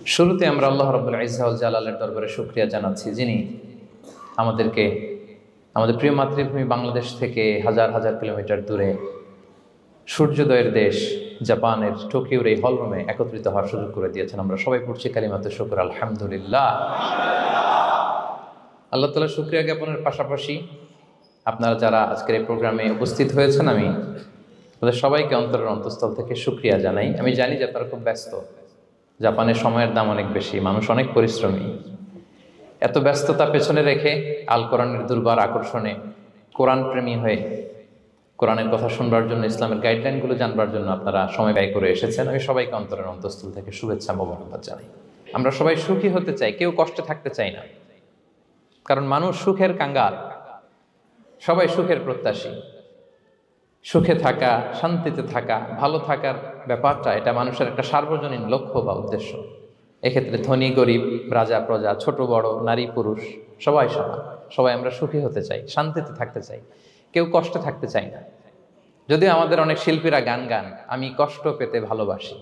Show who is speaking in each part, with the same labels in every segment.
Speaker 1: শুরুতে আমরা আল্লাহ রাব্বুল ইজ্জা ওয়াল জালালের দরবারে শুকরিয়া জানাচ্ছি, যিনি আমাদেরকে আমাদের প্রিয় মাতৃভূমি বাংলাদেশ থেকে হাজার হাজার কিলোমিটার দূরে সূর্যোদয়ের দেশ জাপানের টোকিওর এই হলরুমে একত্রিত হওয়ার সুযোগ করে দিয়েছেন। আমরা সবাই পড়ছি কালিমাতুশ শুকর, আলহামদুলিল্লাহ। আল্লাহ তাআলার শুকরিয়া জ্ঞাপনের পাশাপাশি আপনারা যারা আজকের এই প্রোগ্রামে উপস্থিত হয়েছেন, আমি তাদের সবাইকে অন্তরের অন্তঃস্থল থেকে শুকরিয়া জানাই। আমি জানি যে আপনারা খুব ব্যস্ত, জাপানের সময়ের দাম অনেক বেশি, মানুষ অনেক পরিশ্রমী। এত ব্যস্ততা পেছনে রেখে আল কোরআনের দুর্বার আকর্ষণে কোরআন প্রেমী হয়ে কোরআনের কথা শুনবার জন্য, ইসলামের গাইডলাইনগুলো জানবার জন্য আপনারা সময় ব্যয় করে এসেছেন। আমি সবাইকে অন্তরের অন্তঃস্থল থেকে শুভেচ্ছা মোবারকবাদ জানাই। আমরা সবাই সুখী হতে চাই, কেউ কষ্টে থাকতে চাই না, কারণ মানুষ সুখের কাঙ্গাল, সবাই সুখের প্রত্যাশী। সুখে থাকা, শান্তিতে থাকা, ভালো থাকার ব্যাপারটা এটা মানুষের একটা সার্বজনীন লক্ষ্য বা উদ্দেশ্য। এক্ষেত্রে ধনী গরিব, রাজা প্রজা, ছোট বড়, নারী পুরুষ সবাই সমান। সবাই আমরা সুখী হতে চাই, শান্তিতে থাকতে চাই, কেউ কষ্টে থাকতে চাই না। যদিও আমাদের অনেক শিল্পীরা গান গান, আমি কষ্ট পেতে ভালোবাসি,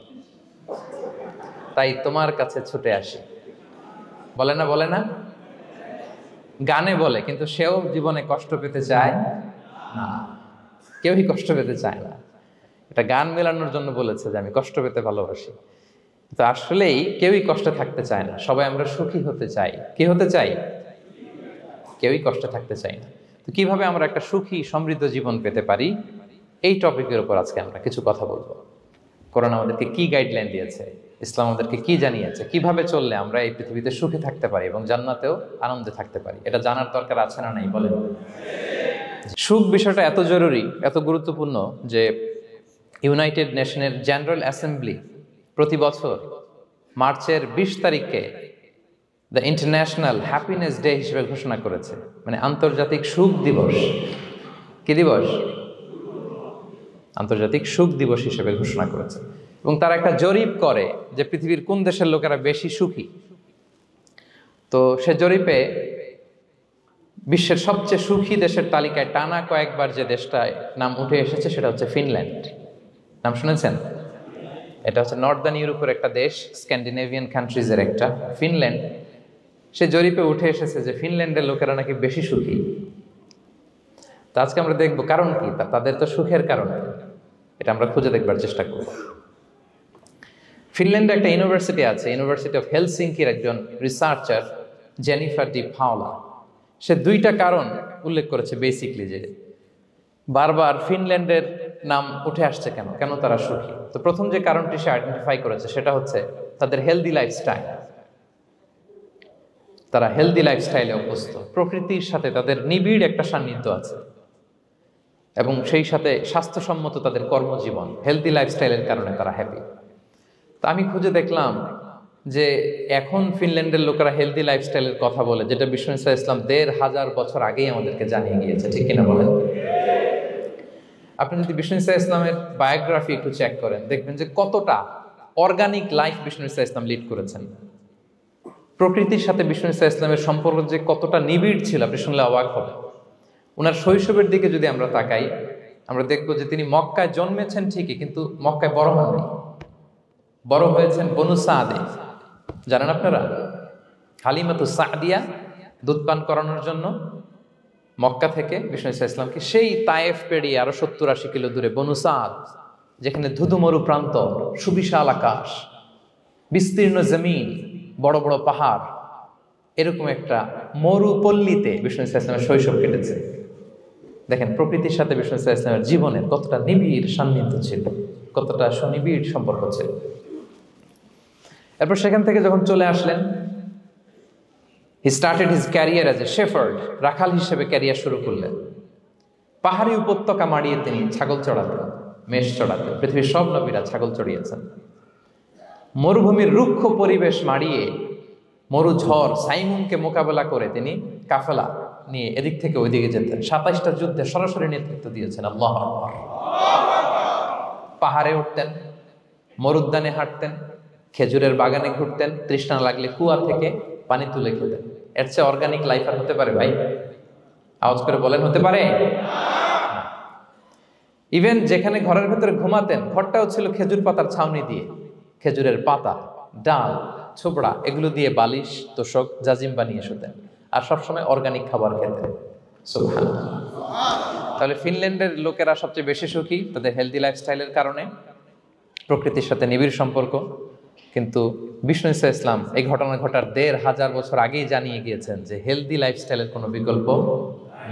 Speaker 1: তাই তোমার কাছে ছুটে আসি, বলে না? বলে না? গানে বলে, কিন্তু সেও জীবনে কষ্ট পেতে চায় না। কেউই কষ্ট পেতে চায় না। এটা গান মেলানোর জন্য বলেছে যে আমি কষ্ট পেতে ভালোবাসি, তো আসলেই কেউই কষ্টে থাকতে চায় না। সবাই আমরা সুখী হতে চাই। কি হতে চাই? কেউই কষ্টে থাকতে চাই না। তো কিভাবে আমরা একটা সুখী সমৃদ্ধ জীবন পেতে পারি, এই টপিকের উপর আজকে আমরা কিছু কথা বলবো। কোরআন আমাদেরকে কি গাইডলাইন দিয়েছে, ইসলাম আমাদেরকে কি জানিয়েছে, কিভাবে চললে আমরা এই পৃথিবীতে সুখে থাকতে পারি এবং জান্নাতেও আনন্দে থাকতে পারি, এটা জানার দরকার আছে না নাই? বলেন। সুখ বিষয়টা এত জরুরি, এত গুরুত্বপূর্ণ যে ইউনাইটেড নেশনের জেনারেল অ্যাসেম্বলি প্রতি বছর মার্চের 20 তারিখকে দ্য ইন্টারন্যাশনাল হ্যাপিনেস ডে হিসেবে ঘোষণা করেছে, মানে আন্তর্জাতিক সুখ দিবস। কি দিবস? আন্তর্জাতিক সুখ দিবস হিসেবে ঘোষণা করেছে। এবং তারা একটা জরিপ করে যে পৃথিবীর কোন দেশের লোকেরা বেশি সুখী। তো সে জরিপে বিশ্বের সবচেয়ে সুখী দেশের তালিকায় টানা কয়েকবার যে দেশটায় নাম উঠে এসেছে সেটা হচ্ছে ফিনল্যান্ড। নাম শুনেছেন? এটা হচ্ছে নর্দার্ন ইউরোপের একটা দেশ, স্ক্যান্ডিনেভিয়ান কান্ট্রিজের একটা, ফিনল্যান্ড। সে জরিপে উঠে এসেছে যে ফিনল্যান্ডের লোকেরা নাকি বেশি সুখী। তো আজকে আমরা দেখবো কারণ কি, তাদের তো সুখের কারণ এটা আমরা খুঁজে দেখবার চেষ্টা করব। ফিনল্যান্ডে একটা ইউনিভার্সিটি আছে, ইউনিভার্সিটি অফ হেলসিঙ্কির একজন রিসার্চার জেনিফার ডি পাওলা, সে 2টা কারণ উল্লেখ করেছে বেসিকলি, যে বারবার ফিনল্যান্ডের নাম উঠে আসছে কেন, কেন তারা সুখী। তো প্রথম যে কারণটি সে আইডেন্টিফাই করেছে সেটা হচ্ছে তাদের হেলদি লাইফস্টাইল। তারা হেলদি লাইফস্টাইলে অভ্যস্ত, প্রকৃতির সাথে তাদের নিবিড় একটা সান্নিধ্য আছে এবং সেই সাথে স্বাস্থ্যসম্মত তাদের কর্মজীবন। হেলদি লাইফস্টাইলের কারণে তারা হ্যাপি। তো আমি খুঁজে দেখলাম যে এখন ফিনল্যান্ডের লোকেরা হেলদি লাইফস্টাইলের কথা বলে, যেটা বিষ্ণু ইসলাম 1500 বছর আগেই আমাদেরকে জানিয়ে গিয়েছে, ঠিক কিনা বলেন? আপনি যদি বিষ্ণু ইসলামের বায়োগ্রাফি একটু চেক করেন, দেখবেন যে কতটা অর্গানিক লাইফ বিষ্ণু ইসলাম লিড করেছেন। প্রকৃতির সাথে বিষ্ণু ইসলামের সম্পর্ক যে কতটা নিবিড় ছিল, আপনি শুনলে অবাক হবেন। ওনার শৈশবের দিকে যদি আমরা তাকাই, আমরা দেখবো যে তিনি মক্কায় জন্মেছেন ঠিকই, কিন্তু মক্কায় বড় হননি। বড় হয়েছেন বনু সাদে। জানেন আপনারা? হালিমাতু সাদিয়া দুধ পান করানোর জন্য মক্কা থেকে বিষ্ণু ইসলামকে সেই তায়েফ পেরিয়ে আরো 70-80 কিলো দূরে বনু সাদ, যেখানে ধুধুমরু প্রান্ত, সুবিশাল আকাশ, বিস্তীর্ণ জমিন, বড় বড় পাহাড়, এরকম একটা মরুপল্লীতে বিষ্ণু ইসলামের শৈশব কেটেছে। দেখেন প্রকৃতির সাথে বিষ্ণু ইসলামের জীবনের কতটা নিবিড় সান্নিধ্য ছিল, কতটা সুনিবিড় সম্পর্ক ছিল। এরপর সেখান থেকে যখন চলে আসলেন, he started his career as a shepherd, রাখাল হিসেবে ক্যারিয়ার শুরু করলেন। পাহাড়ি উপত্যকা মাড়িয়ে তিনি ছাগল চড়াতেন, মেষ চড়াতেন। পৃথিবীর সব নবীরা ছাগল চড়িয়েছেন। মরুভূমির রুক্ষ পরিবেশ মাড়িয়ে মরু ঝড় সাইমুনকে মোকাবেলা করে তিনি কাফেলা নিয়ে এদিক থেকে ওইদিকে যেতেন। 27টা যুদ্ধে সরাসরি নেতৃত্ব দিয়েছেন। আল্লাহু আকবার। পাহাড়ে উঠতেন, মরুদ্যানে হাঁটতেন, খেজুরের বাগানে ঘুরতেন, তৃষ্ণা লাগলে কুয়া থেকে পানি তুলে খেতেন। এর চেয়ে অর্গানিক লাইফ আর হতে পারে ভাই? আওয়াজ করে বলেন, হতে পারে? ইভেন যেখানে ঘরের ভেতরে ঘুমাতেন, ঘরটাও ছিল খেজুর পাতার ছাউনি দিয়ে, খেজুরের পাতা, ডাল, ছোবড়া এগুলো দিয়ে বালিশ তোষক জাজিম বানিয়ে শুতেন, আর সবসময় অর্গানিক খাবার খেতেন। সুবহানাল্লাহ। তাহলে ফিনল্যান্ডের লোকেরা সবচেয়ে বেশি সুখী তাদের হেলদি লাইফস্টাইলের কারণে, প্রকৃতির সাথে নিবিড় সম্পর্ক। কিন্তু বিষ্ণু ঈসা ইসলাম এই ঘটনা ঘটার ১৫০০ বছর আগেই জানিয়ে গিয়েছেন যে হেলদি লাইফস্টাইলের কোনো বিকল্প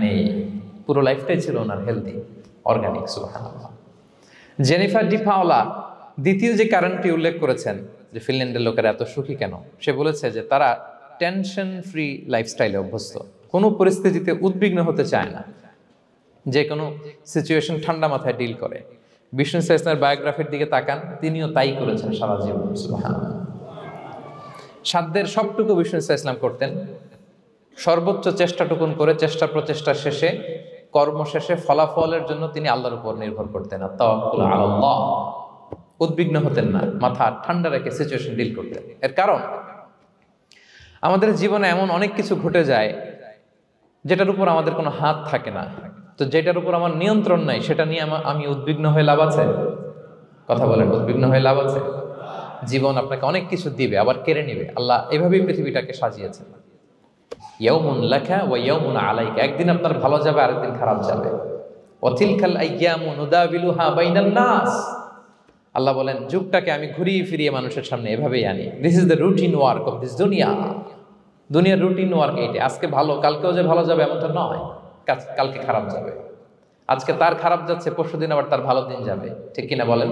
Speaker 1: নেই। পুরো লাইফটাই ছিল ওনার হেলদি, অর্গানিক। সুবহানাল্লাহ। জেনিফার ডি পাওলা দ্বিতীয় যে কারণটি উল্লেখ করেছেন যে ফিনল্যান্ডের লোকেরা এত সুখী কেন, সে বলেছে যে তারা টেনশন ফ্রি লাইফস্টাইলে অভ্যস্ত, কোনো পরিস্থিতিতে উদ্বিগ্ন হতে চায় না, যে কোনো সিচুয়েশন ঠান্ডা মাথায় ডিল করে। বিষ্ণু ঈসা ইসলামের বায়োগ্রাফির দিকে তাকান, তিনিও তাই করেছেন সারা জীবন। সুবহানাল্লাহ। সাধ্যের সবটুকু বিষ্ণু ঈসা ইসলাম করতেন, সর্বোচ্চ চেষ্টাটুকুন করে চেষ্টা প্রচেষ্টা শেষে, কর্ম শেষে ফলাফলের জন্য তিনি আল্লাহর উপর নির্ভর করতেন। আর তাওয়াক্কুল আলাল্লাহ, উদ্বিগ্ন হতেন না, মাথা ঠান্ডা রেখে সিচুয়েশন ডিল করতেন। এর কারণ আমাদের জীবনে এমন অনেক কিছু ঘটে যায় যেটার উপর আমাদের কোনো হাত থাকে না। তো যেটার উপর আমার নিয়ন্ত্রণ নাই সেটা নিয়ে আমি উদ্বিগ্ন হয়ে লাভ আছে? কথা বলেন, উদ্বিগ্ন হয়ে লাভ আছে? জীবন আপনাকে অনেক কিছু দিবে, আবার কেড়ে নিবে। আল্লাহ এভাবেই পৃথিবীটাকে সাজিয়েছেন। ইয়াউমুন লাকা ওয়া ইয়াউমুন আলাইকা, একদিন আপনার ভালো যাবে, আরেকদিন খারাপ যাবে। ওয়া তিলকাল আইয়ামু নুদাবিলুহা বাইনান নাস, আল্লাহ বলেন যুগটাকে আমি ঘুরিয়ে ফিরিয়ে মানুষের সামনে এভাবেই আনি। This is the routine work of this দুনিয়া। দুনিয়ার রুটিন ওয়ার্ক এইটা। আজকে ভালো, কালকেও যে ভালো যাবে এমনটা নয়, কালকে খারাপ যাবে। আজকে তার খারাপ যাচ্ছে, পরশুদিন আবার তার ভালো দিন যাবে। ঠিক কিনা বলেন?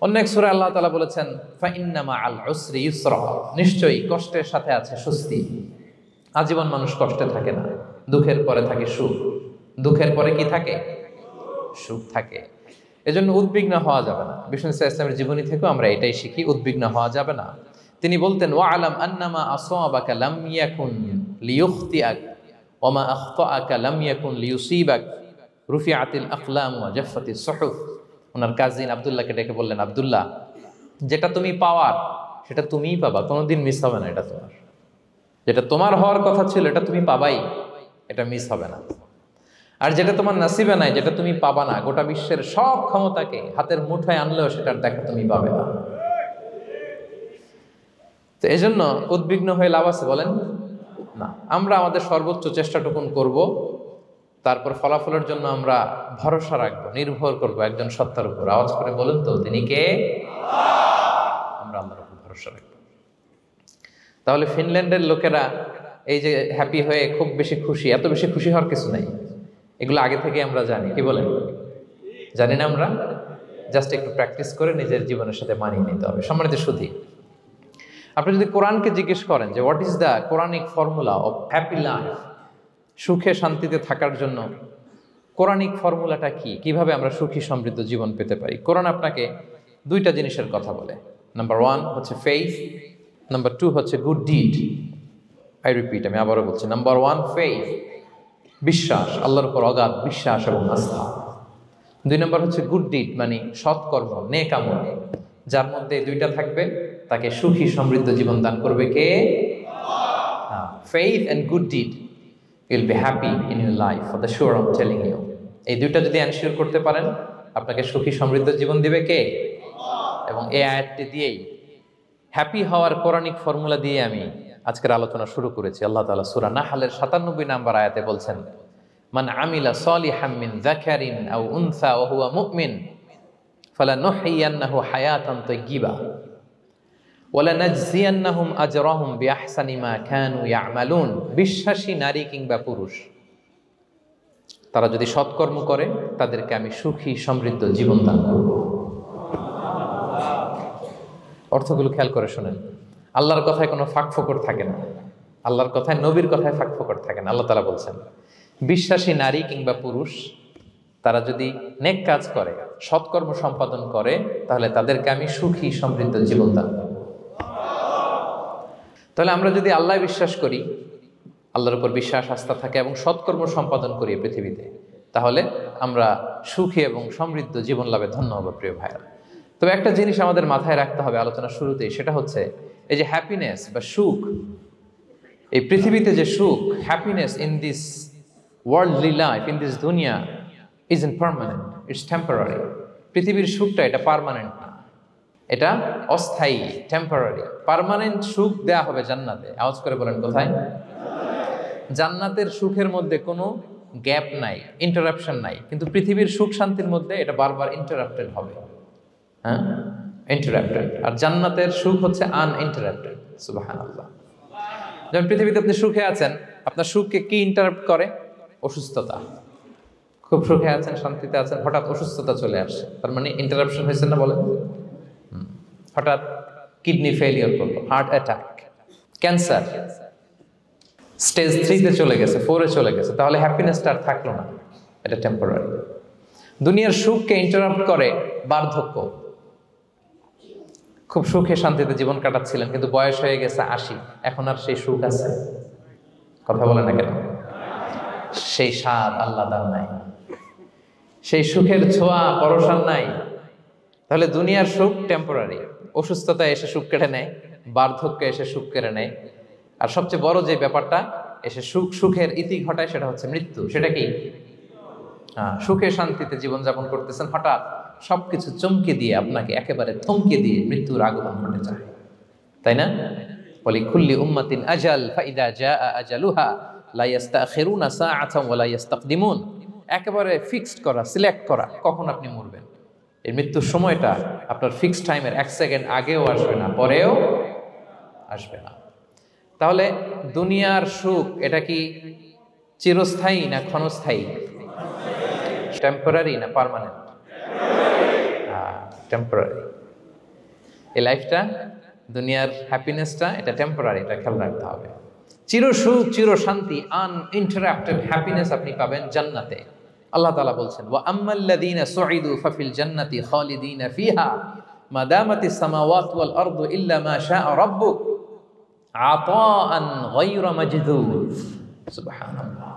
Speaker 1: অন্য এক সূরায় আল্লাহ তাআলা বলেছেন ফাইন্না মাআল উসরি ইউসরা, নিশ্চয়ই কষ্টের সাথে আছে স্বস্তি। আজীবন মানুষ কষ্টে থাকে না, দুঃখের পরে থাকে সুখ। দুঃখের পরে কি থাকে? সুখ থাকে। এজন্য উদ্বিগ্ন হওয়া যাবে না। বিষ্ণু ঈসা ইসলামের জীবনী থেকেও আমরা এটাই শিখি, উদ্বিগ্ন হওয়া যাবে না। তিনি বলতেন ওয়া আলাম আন্নামা আসাবাকা লাম ইয়াকুন লিয়ুখতিআক ওয়া মা আখতাআকা লাম ইয়াকুন লিয়ুসিবাক রুফিআতিল আকলাম ওয়া জাফফাতিস সুহুফ। ওনার কাজিন আব্দুল্লাহকে ডেকে বললেন, আব্দুল্লাহ, যেটা তুমি পাওয়ার সেটা তুমিই পাবা, কোনোদিন মিস হবে না। এটা তোমার, যেটা তোমার হওয়ার কথা ছিল এটা তুমি পাবাই, এটা মিস হবে না। আর যেটা তোমার নসিবে নাই, যেটা তুমি পাবা না, গোটা বিশ্বের সব ক্ষমতাকে হাতের মুঠোয় আনলেও সেটার দেখা তুমি পাবে না। তো এই জন্য উদ্বিগ্ন হয়ে লাভ আছে বলেন না। আমরা আমাদের সর্বোচ্চ চেষ্টাটুকুন করব, তারপর ফলাফলের জন্য আমরা ভরসা রাখবো, নির্ভর করব একজন সত্তার উপর। আওয়াজ করে বলুন তো, তিনি কে? আমরা আল্লাহর উপর ভরসা রাখবো। তাহলে ফিনল্যান্ডের লোকেরা এই যে হ্যাপি হয়ে খুব বেশি খুশি, এত বেশি খুশি হওয়ার কিছু নাই। এগুলো আগে থেকে আমরা জানি, কি বলেন? জানি না আমরা? জাস্ট একটু প্র্যাকটিস করে নিজের জীবনের সাথে মানিয়ে নিতে হবে। সম্মানিত সুধী, আপনি যদি কোরআনকে জিজ্ঞেস করেন যে what is the Quranic formula of happy life, সুখে শান্তিতে থাকার জন্য কোরআনিক ফর্মুলাটা কি, কিভাবে আমরা সুখী সমৃদ্ধ জীবন পেতে পারি, কোরআন আপনাকে দুইটা জিনিসের কথা বলে। নাম্বার 1 হচ্ছে ফেইথ, নাম্বার 2 হচ্ছে গুড ডিড। আই রিপিট, আমি আবারও বলছি, নাম্বার 1 ফেইথ, বিশ্বাস, আল্লাহর উপর অগাধ বিশ্বাস এবং আস্থা। 2 নম্বর হচ্ছে গুড ডিড, মানে সৎকর্ম, নেক আমল। যার মধ্যে দুইটা থাকবে তাকে সুখী সমৃদ্ধ জীবন দান করবে কে? Faith and good deed, you will be happy in your life for the sure, I am telling you. এই দুইটা যদি এনশিওর করতে পারেন, আপনাকে সুখী সমৃদ্ধ জীবন দিবে কে? এবং এই আয়াতটি দিয়েই, হ্যাপি হওয়ার কোরআনিক ফর্মুলা দিয়ে আমি আজকের আলোচনা শুরু করেছি। আল্লাহ তাআলা সূরা নাহলের ৯৭ নম্বর আয়াতে বলছেন, মান আমিলা সলিহাম মিন যাকারিন আও উনসা ওয়া হুয়া মুমিন ফালানুহইয়ান্নাহু হায়াতান তাইয়্যিবা ওয়া লানাজজিয়ান্নাহুম আজরাহুম বিআহসানি মা কানু ইয়ামালুন। বিশ্বাসী নারী কিংবা পুরুষ তারা যদি সৎকর্ম করে, তাদেরকে আমি সুখী সমৃদ্ধ জীবন দান করব। অর্থগুলো খেয়াল করে শুনেন। আল্লাহর কথায় কোনো ফাঁকফোকর থাকে না, আল্লাহর কথায়, নবীর কথায় ফাঁকফোকর থাকে না। আল্লাহ তাআলা বলছেন বিশ্বাসী নারী কিংবা পুরুষ তারা যদি নেক কাজ করে, সৎকর্ম সম্পাদন করে, তাহলে তাদেরকে আমি সুখী সমৃদ্ধ জীবন দান করব। তাহলে আমরা যদি আল্লাহ বিশ্বাস করি, আল্লাহর উপর বিশ্বাস আস্থা থাকে এবং সৎকর্ম সম্পাদন করি পৃথিবীতে, তাহলে আমরা সুখী এবং সমৃদ্ধ জীবন লাভে ধন্য হব প্রিয় ভাইরা। তবে একটা জিনিস আমাদের মাথায় রাখতে হবে আলোচনার শুরুতেই, সেটা হচ্ছে এই যে হ্যাপিনেস বা সুখ, এই পৃথিবীতে যে সুখ, happiness in this worldly life, in this দুনিয়া is in permanent, it's temporary. পৃথিবীর সুখটা এটা পার্মানেন্ট না, এটা অস্থায়ী, টেম্পোরারি। পার্মানেন্ট সুখ দেয়া হবে জান্নাতে। আওয়াজ করে বলেন কোথায়? জান্নাতের সুখের মধ্যে কোনো গ্যাপ নাই, ইন্টারাপশন নাই। কিন্তু পৃথিবীর সুখ শান্তির মধ্যে এটা বারবার ইন্টারাপ্টেড হবে। হ্যাঁ, ইন্টারাপ্টেড। আর জান্নাতের সুখ হচ্ছে আনইন্টারাপ্টেড। সুবহানাল্লাহ। যেমন পৃথিবীতে আপনি সুখে আছেন, আপনার সুখকে কি ইন্টারাপ্ট করে? অসুস্থতা। খুব সুখে আছেন, শান্তিতে আছেন, হঠাৎ অসুস্থতা চলে আসছে, তার মানে ইন্টারাপশন হয়েছে না বলেন? হঠাৎ কিডনি ফেলিওর করলো, হার্ট অ্যাটাক, ক্যান্সার স্টেজ 3-তে চলে গেছে, 4-এ চলে গেছে, তাহলে হ্যাপিনেসটা আর থাকলো না। এটা টেম্পোরারি। দুনিয়ার সুখকে ইন্টারাপ্ট করে বার্ধক্য। খুব সুখে শান্তিতে জীবন কাটাচ্ছিলেন, কিন্তু বয়স হয়ে গেছে 80, এখন আর সেই সুখ আছে? কথা বলে না কেন? সেই স্বাদ আল্লাহর নাই, সেই সুখের ছোঁয়া পরশান নাই। তাহলে দুনিয়ার সুখ টেম্পোরারি। অসুস্থতা এসে সুখ কেড়ে নেয়, বার্ধক্য এসে সুখ কেড়ে নেয়, আর সবচেয়ে বড় যে ব্যাপারটা এসে সুখের ইতি ঘটায় সেটা হচ্ছে মৃত্যু। সেটা কি? সুখে শান্তিতে জীবনযাপন করতেছেন, হঠাৎ সবকিছু চমকে দিয়ে, আপনাকে একেবারে থমকে দিয়ে মৃত্যুর আগমন ঘটে যায়, তাই না? ওয়ালিকুল্লি উম্মাতিন আজাল ফাইদা জাআ আজালুহা লা ইস্তাখিরুনা সাআতান ওয়া লা ইস্তাকদিমুন। একেবারে ফিক্সড করা, সিলেক্ট করা কখন আপনি মরবেন। এই মৃত্যুর সময়টা আপনার ফিক্সড টাইমের 1 সেকেন্ড আগেও আসবে না, পরেও আসবে না। তাহলে দুনিয়ার সুখ এটা কি চিরস্থায়ী না ক্ষণস্থায়ী? টেম্পোরারি না পার্মানেন্ট? টেম্পোরারি। এই লাইফটা, দুনিয়ার হ্যাপিনেসটা, এটা টেম্পোরারি, এটা খেয়াল রাখতে হবে। চির সুখ, চির শান্তি, আনইন্টারাপ্টেড হ্যাপিনেস আপনি পাবেন জান্নাতে। আল্লাহ তাআলা বলছেন, ওয়া আম্মাল্লাযীনা সুঈদু ফাফিল জান্নাতি খালিদিনা ফিহা মা দামাতিস সামাওয়াতু ওয়াল আরদু ইল্লা মা শাআ রাব্বুক আতাআন গায়রা মাজদুদ। সুবহানাল্লাহ।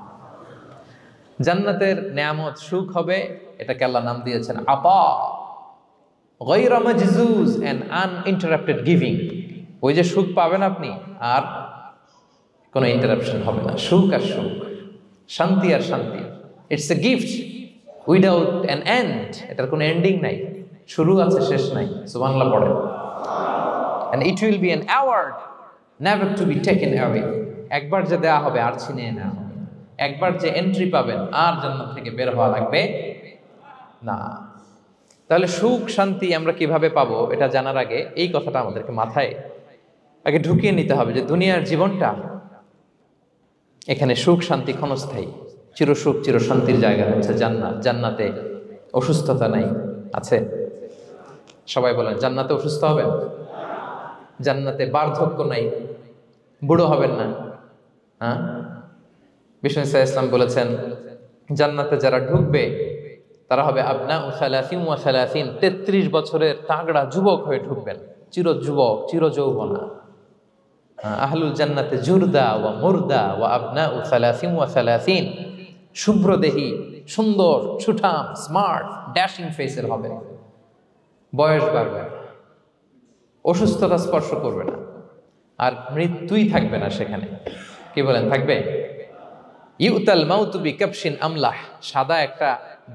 Speaker 1: জান্নাতের নেয়ামত, সুখ হবে, এটাকে আল্লাহ নাম দিয়েছেন আতা, গায়রা মাজজুজ, এন্ড আনইন্টারাপ্টেড গিভিং। ওই যে সুখ পাবেন আপনি, আর কোনো ইন্টারাপশন হবে না। সুখ আর সুখ, শান্তি আর শান্তি। It's a gift without an end. এটার কোনো এন্ডিং নাই, শুরু আছে শেষ নাই। সুবহানাল্লাহ পড়েন। And it will be an award never to be taken away. একবার যে দেওয়া হবে আর ছিনিয়ে নেওয়া হবে। একবার যে এন্ট্রি পাবেন আর জান্নাত থেকে বের হওয়া লাগবে না। তাহলে সুখ শান্তি আমরা কিভাবে পাবো, এটা জানার আগে এই কথাটা আমাদেরকে মাথায় আগে ঢুকিয়ে নিতে হবে যে দুনিয়ার জীবনটা, এখানে সুখ শান্তি ক্ষণস্থায়ী। চির সুখ চির শান্তির জায়গা হচ্ছে জান্নাত। জান্নাতে অসুস্থতা নাই, আছে? সবাই বলেন, জান্নাতে অসুস্থ হবেন? জান্নাতে বার্ধক্য নাই, বুড়ো হবেন না। হ্যাঁ, বিষ্ণু ইসলাম বলেছেন, জান্নাতে যারা ঢুকবে তারা হবে আবনাউ সালাসিন ওয়া সালাসিন, 33 বছরের তাগড়া যুবক হয়ে ঢুকবেন, চির যুবক, চির যৌবনা। আহলুল জান্নাতে জুরদা ওয়া মুরদা ওয়া আবনাউ সালাসিন ওয়া সালাসিন, শুভ্রদেহী, সুন্দর, সুঠাম, স্মার্ট, ড্যাশিং ফেসের হবে। বয়স বাড়বে না, অসুস্থতা স্পর্শ করবে না, আর মৃত্যুই থাকবে না সেখানে। কি বলেন, থাকবে? ইউতাল মাউতু বিকাবশিন আমলাহ, সাদা একটা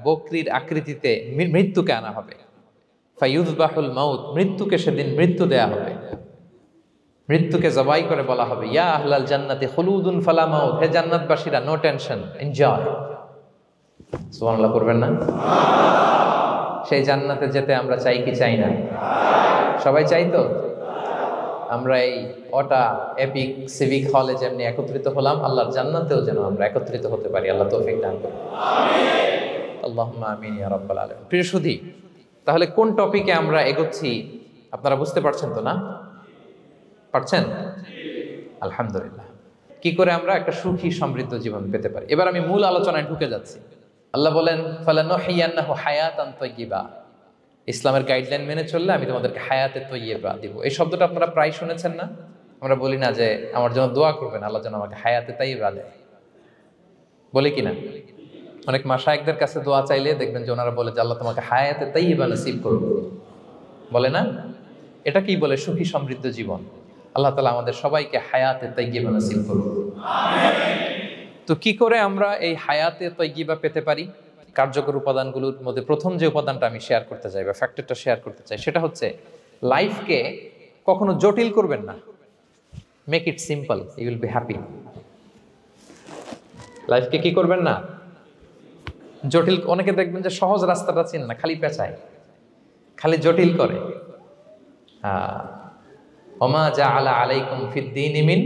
Speaker 1: বকরির আকৃতিতে মৃত্যুকে আনা হবে। ফায়ুযবাহুল মাউত, মৃত্যুকে সেদিন মৃত্যু দেয়া হবে। মৃত্যুকে জবাই করে বলা হবে, ইয়া আহলাল জান্নাতি খুলুদুন ফালা মাউত, হে জান্নাতবাসীরা, নো টেনশন, এনজয়। সুবহানাল্লাহ করবেন না? সেই জান্নাতে যেতে আমরা চাই কি চাই না? সবাই চাই তো? আমরা এই ওটা এপিক সিভিক হলে যেমনি একত্রিত হলাম, আল্লাহর জান্নাতেও যেন আমরা একত্রিত হতে পারি। আল্লাহ তৌফিক দান করুন। আমিন। আল্লাহুম্মা আমিন ইয়া রাব্বাল আলামিন। প্রিয় সুধী, তাহলে কোন টপিকে আমরা এগোচ্ছি আপনারা বুঝতে পারছেন তো না? পারছেন? আলহামদুলিল্লাহ। কি করে আমরা একটা সুখী সমৃদ্ধ জীবন পেতে পারি, এবার আমি মূল আলোচনায় ঢুকে যাচ্ছি। আল্লাহ বলেন, ফালানুহিয়ান্নাহু হায়াতান তাইয়্যিবা, ইসলামের গাইডলাইন মেনে চললে আমি তোমাদেরকে হায়াতে তৈয়্যিবা দিব। এই শব্দটা আপনারা প্রায় শুনেছেন না? আমরা বলি না যে আমার জন্য দোয়া করবেন, আল্লাহ যেন আমাকে হায়াতে তৈয়্যিবা দেয়, বলি কিনা? অনেক মাশায়েখদের কাছে দোয়া চাইলে দেখবেন যে ওনারা বলে যে আল্লাহ তোমাকে হায়াতে তৈয়্যিবা নসিব করুন, বলে না? এটা কি বলে? সুখী সমৃদ্ধ জীবন। আল্লাহ তাআলা আমাদের সবাইকে হায়াতে তৈয়্যিবা নসিব করুন। তো কি করে আমরা এই হায়াতে তৈয়্যিবা পেতে পারি? কার্যকর উপাদানগুলোর মধ্যে প্রথম যে উপাদানটা আমি শেয়ার করতে চাই বা ফ্যাক্টরটা শেয়ার করতে চাই, সেটা হচ্ছে লাইফকে কখনো জটিল করবেন না, make it simple, you will be happy. লাইফকে কি করবেন না, জটিল। অনেকে দেখবেন যে সহজ রাস্তাটা চিনে না, খালি পেঁচায়, খালি জটিল করে। ওমা জাআলা আলাইকুম ফিদ্দীনি মিন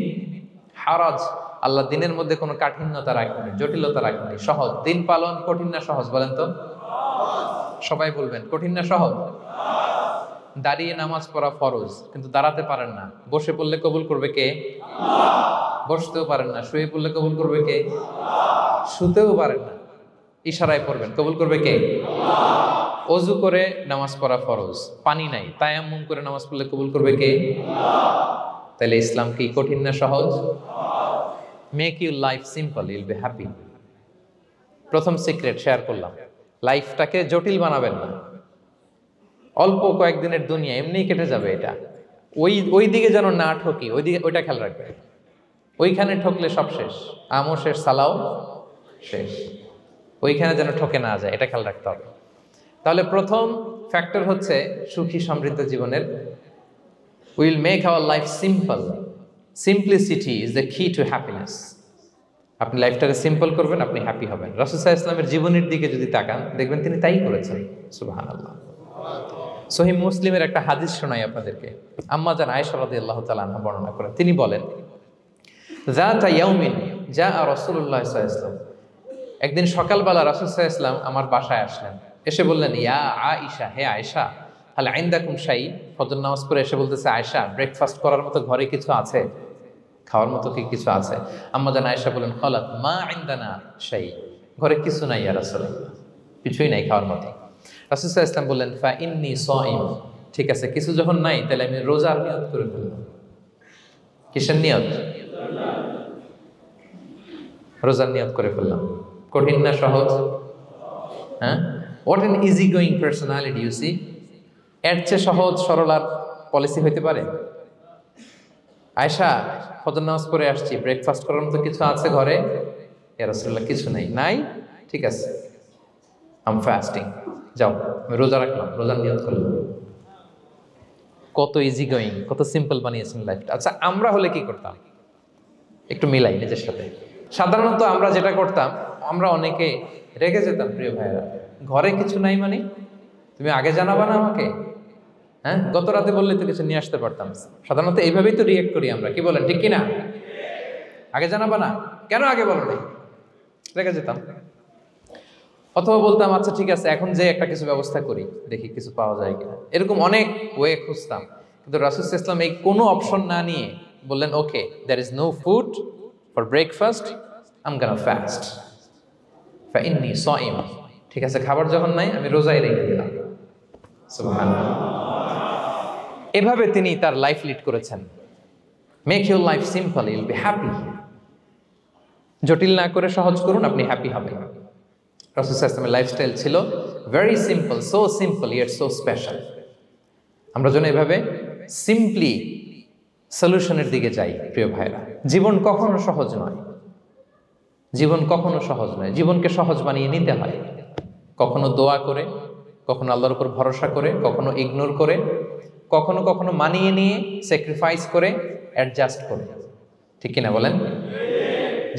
Speaker 1: হারাজ, আল্লাহ দিনের মধ্যে কোনো কাঠিন্যতা রাখেনি, জটিলতা রাখেনি, সহজ। দিন পালন কঠিন না সহজ বলেন তো? সবাই বলবেন কঠিন না সহজ? দাঁড়িয়ে নামাজ পড়া ফরজ, কিন্তু দাঁড়াতে পারেন না। বসে পড়লে কবুল করবে কে? বসতেও পারেন না। শুয়ে পড়লে কবুল করবে কে? শুতেও পারেন না, ইশারায় পড়বেন, কবুল করবে কে? অজু করে নামাজ পড়া ফরজ, পানি নাই, তায়াম্মুম করে নামাজ পড়লে কবুল করবে কে? তাহলে ইসলাম কি কঠিন না সহজ? Make your life simple, Yule be happy. প্রথম সিক্রেট শেয়ার করলাম, লাইফটাকে জটিল বানাবেন না। অল্প কয়েকদিনের দুনিয়া, এমনিই কেটে যাবে। এটা ওই দিকে যেন না ঠকি, ওইটা খেয়াল রাখবে। ওইখানে ঠকলে সব শেষ, আমও শেষ, সালাও শেষ। ওইখানে যেন ঠকে না যায়, এটা খেয়াল রাখতে হবে। তাহলে প্রথম ফ্যাক্টর হচ্ছে সুখী সমৃদ্ধ জীবনের, will make our life simple. Simplicity is the key to happiness. আপনি লাইফটাকে সিম্পল করবেন, আপনি হ্যাপি হবেন। রাসূল সাল্লাল্লাহু আলাইহি ওয়াসাল্লামের জীবনের দিকে যদি তাকান, দেখবেন তিনি তাই করেছেন। সুবহানাল্লাহ। সহিহ মুসলিমের একটা হাদিস শোনাই আপনাদেরকে। আম্মা জান আয়েশা রাদিয়াল্লাহু তাআলা আনহা বর্ণনা করেন। তিনি বলেন, যাতা ইয়াউমিন জাআ রাসূলুল্লাহ সাল্লাল্লাহু আলাইহি ওয়াসাল্লাম, একদিন সকালবেলা রাসূল সাল্লাল্লাহু আলাইহি ওয়াসাল্লাম আমার বাসায় আসলেন। এসে বললেন, ইয়া আয়েশা, হে আয়েশা, হাল ইনদাকুম শাই। ফজর নামাজ পড়ে এসে বলতেছে, আয়েশা, ব্রেকফাস্ট করার মতো ঘরে কিছু আছে? খাওয়ার মতো কি কিছু আছে? আম্মা জান আয়েশা বলেন, ক্বালাত মা ইনদানা শাই, ঘরে কিছু নাই ইয়া রাসূলুল্লাহ, কিছুই নাই খাওয়ার মতো। রাসূল সাল্লাল্লাহু আলাইহি ওয়াসাল্লাম বললেন, ফা ইন্নী সাইম, ঠিক আছে, কিছু যখন নাই তাহলে আমি রোজার নিয়ত করে ফেললাম। কিসের নিয়ত? রোজার নিয়ত করে ফেললাম। কঠিন না সহজ? হ্যাঁ, what an easy going personality you see. এর চেয়ে সহজ সরল আর পলিসি হইতে পারে? আয়েশা, ফজর নামাজ পড়ে আসছি, ব্রেকফাস্ট করার মতো কিছু আছে ঘরে? ইয়া রাসূলুল্লাহ, কিছু নাই। নাই, ঠিক আছে, আই এম ফাস্টিং, যাও আমি রোজা রাখলাম, রোজার নিয়ত করলাম। কত ইজি গোয়িং, কত সিম্পল বানিয়েছেন লাইফটা। আচ্ছা, আমরা হলে কি করতাম? একটু মিলাই নিজের সাথে। সাধারণত আমরা যেটা করতাম, আমরা অনেকে রেগে যেতাম। প্রিয় ভাইয়েরা, ঘরে কিছু নাই মানে তুমি আগে জানাবা না আমাকে? হ্যাঁ, গত রাতে বললে তো কিছু নিয়ে আসতে পারতাম। সাধারণত এইভাবেই তো রিয়েক্ট করি আমরা, কি বলেন, ঠিক কিনা? আগে জানাবা না, কেন আগে বলো নাই? রেগে যেতাম। অথবা বলতাম, আচ্ছা ঠিক আছে, এখন যে একটা কিছু ব্যবস্থা করি, দেখি কিছু পাওয়া যায় কিনা। এরকম অনেক ওয়ে খুঁজতাম। কিন্তু রাসূল সাল্লাল্লাহু আলাইহি ওয়াসাল্লাম এই কোনো অপশন না নিয়ে বললেন, okay, there is no food for breakfast, I am gonna fast, ফা ইন্নী সাইম, ঠিক আছে, খাবার যখন নাই আমি রোজাই রেখে দিলাম। সুবহানাল্লাহ। এভাবে তিনি তার লাইফ লিড করেছেন। Make your life simple, Yule be happy. জটিল না করে সহজ করুন, আপনি হ্যাপি হবেন। রাসূল সাল্লাল্লাহু আলাইহি ওয়াসাল্লামের লাইফস্টাইল ছিল very simple, so simple yet so special. আমরা যেন এভাবে সিম্পলি সলিউশনের দিকে যাই। প্রিয় ভাইরা, জীবন কখনো সহজ নয়, জীবন কখনো সহজ নয়। জীবনকে সহজ বানিয়ে নিতে হয়, কখনো দোয়া করে, কখনো আল্লাহর উপর ভরসা করে, কখনো ইগনোর করে, কখনো কখনো মানিয়ে নিয়ে, স্যাক্রিফাইস করে, অ্যাডজাস্ট করে। ঠিক কিনা বলেন?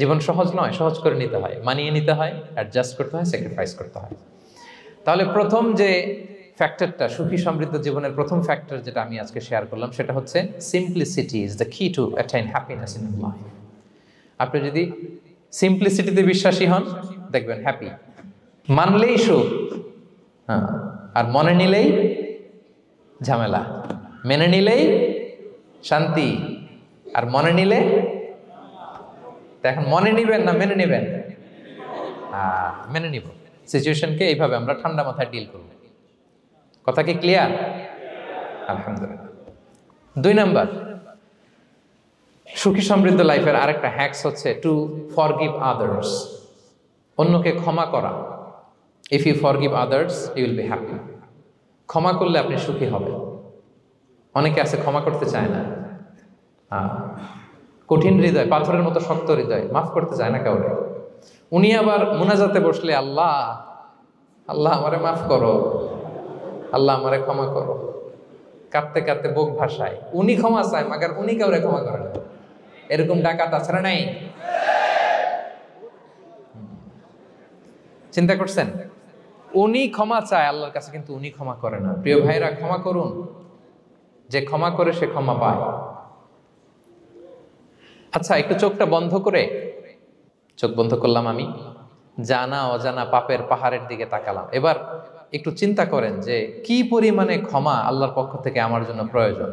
Speaker 1: জীবন সহজ নয়, সহজ করে নিতে হয়, মানিয়ে নিতে হয়, অ্যাডজাস্ট করতে হয়, স্যাক্রিফাইস করতে হয়। তাহলে প্রথম যে ফ্যাক্টরটা, সুখী সমৃদ্ধ জীবনের প্রথম ফ্যাক্টর যেটা আমি আজকে শেয়ার করলাম, সেটা হচ্ছে simplicity is the key to attain happiness in life. আপনি যদি সিম্পলিসিটিতে বিশ্বাসী হন, দেখবেন হ্যাপি। মানলেই সুখ, হ্যাঁ, আর মনে নিলেই ঝামেলা। মেনে নিলেই শান্তি, আর মনে নিলে, এখন মনে নিবেন না মেনে নিবেন? মেনে নিব। সিচুয়েশনকে এইভাবে আমরা ঠান্ডা মাথায় ডিল করব। কথা কি ক্লিয়ার? আলহামদুলিল্লাহ। 2 নাম্বার, সুখী সমৃদ্ধ লাইফের আরেকটা হ্যাকস হচ্ছে টু ফরগিভ আদার্স। অন্যকে ক্ষমা করা। If you forgive others, you will be happy. ক্ষমা করলে আপনি সুখী হবেন। অনেকে আছে ক্ষমা করতে চায় না, কঠিন হৃদয়, পাথরের মতো শক্ত হৃদয়, মাফ করতে চায় না কাউরে। উনি আবার মুনাজাতে বসলে, আল্লাহ আল্লাহ আমারে মাফ করো, আল্লাহ আমারে ক্ষমা করো, কাঁদতে কাঁদতে বুক ভাসায়, উনি ক্ষমা চায় মাগার উনি কাউরে ক্ষমা করে না। এরকম ডাকাত আছে না নাই? চিন্তা করছেন? উনি ক্ষমা চায় আল্লাহর কাছে, কিন্তু উনি ক্ষমা করে না। প্রিয় ভাইরা, ক্ষমা করুন। যে ক্ষমা করে সে ক্ষমা পায়। আচ্ছা, একটু চোখটা বন্ধ করে, চোখ বন্ধ করলাম আমি, জানা অজানা পাপের পাহাড়ের দিকে তাকালাম। এবার একটু চিন্তা করেন যে কি পরিমাণে ক্ষমা আল্লাহর পক্ষ থেকে আমার জন্য প্রয়োজন।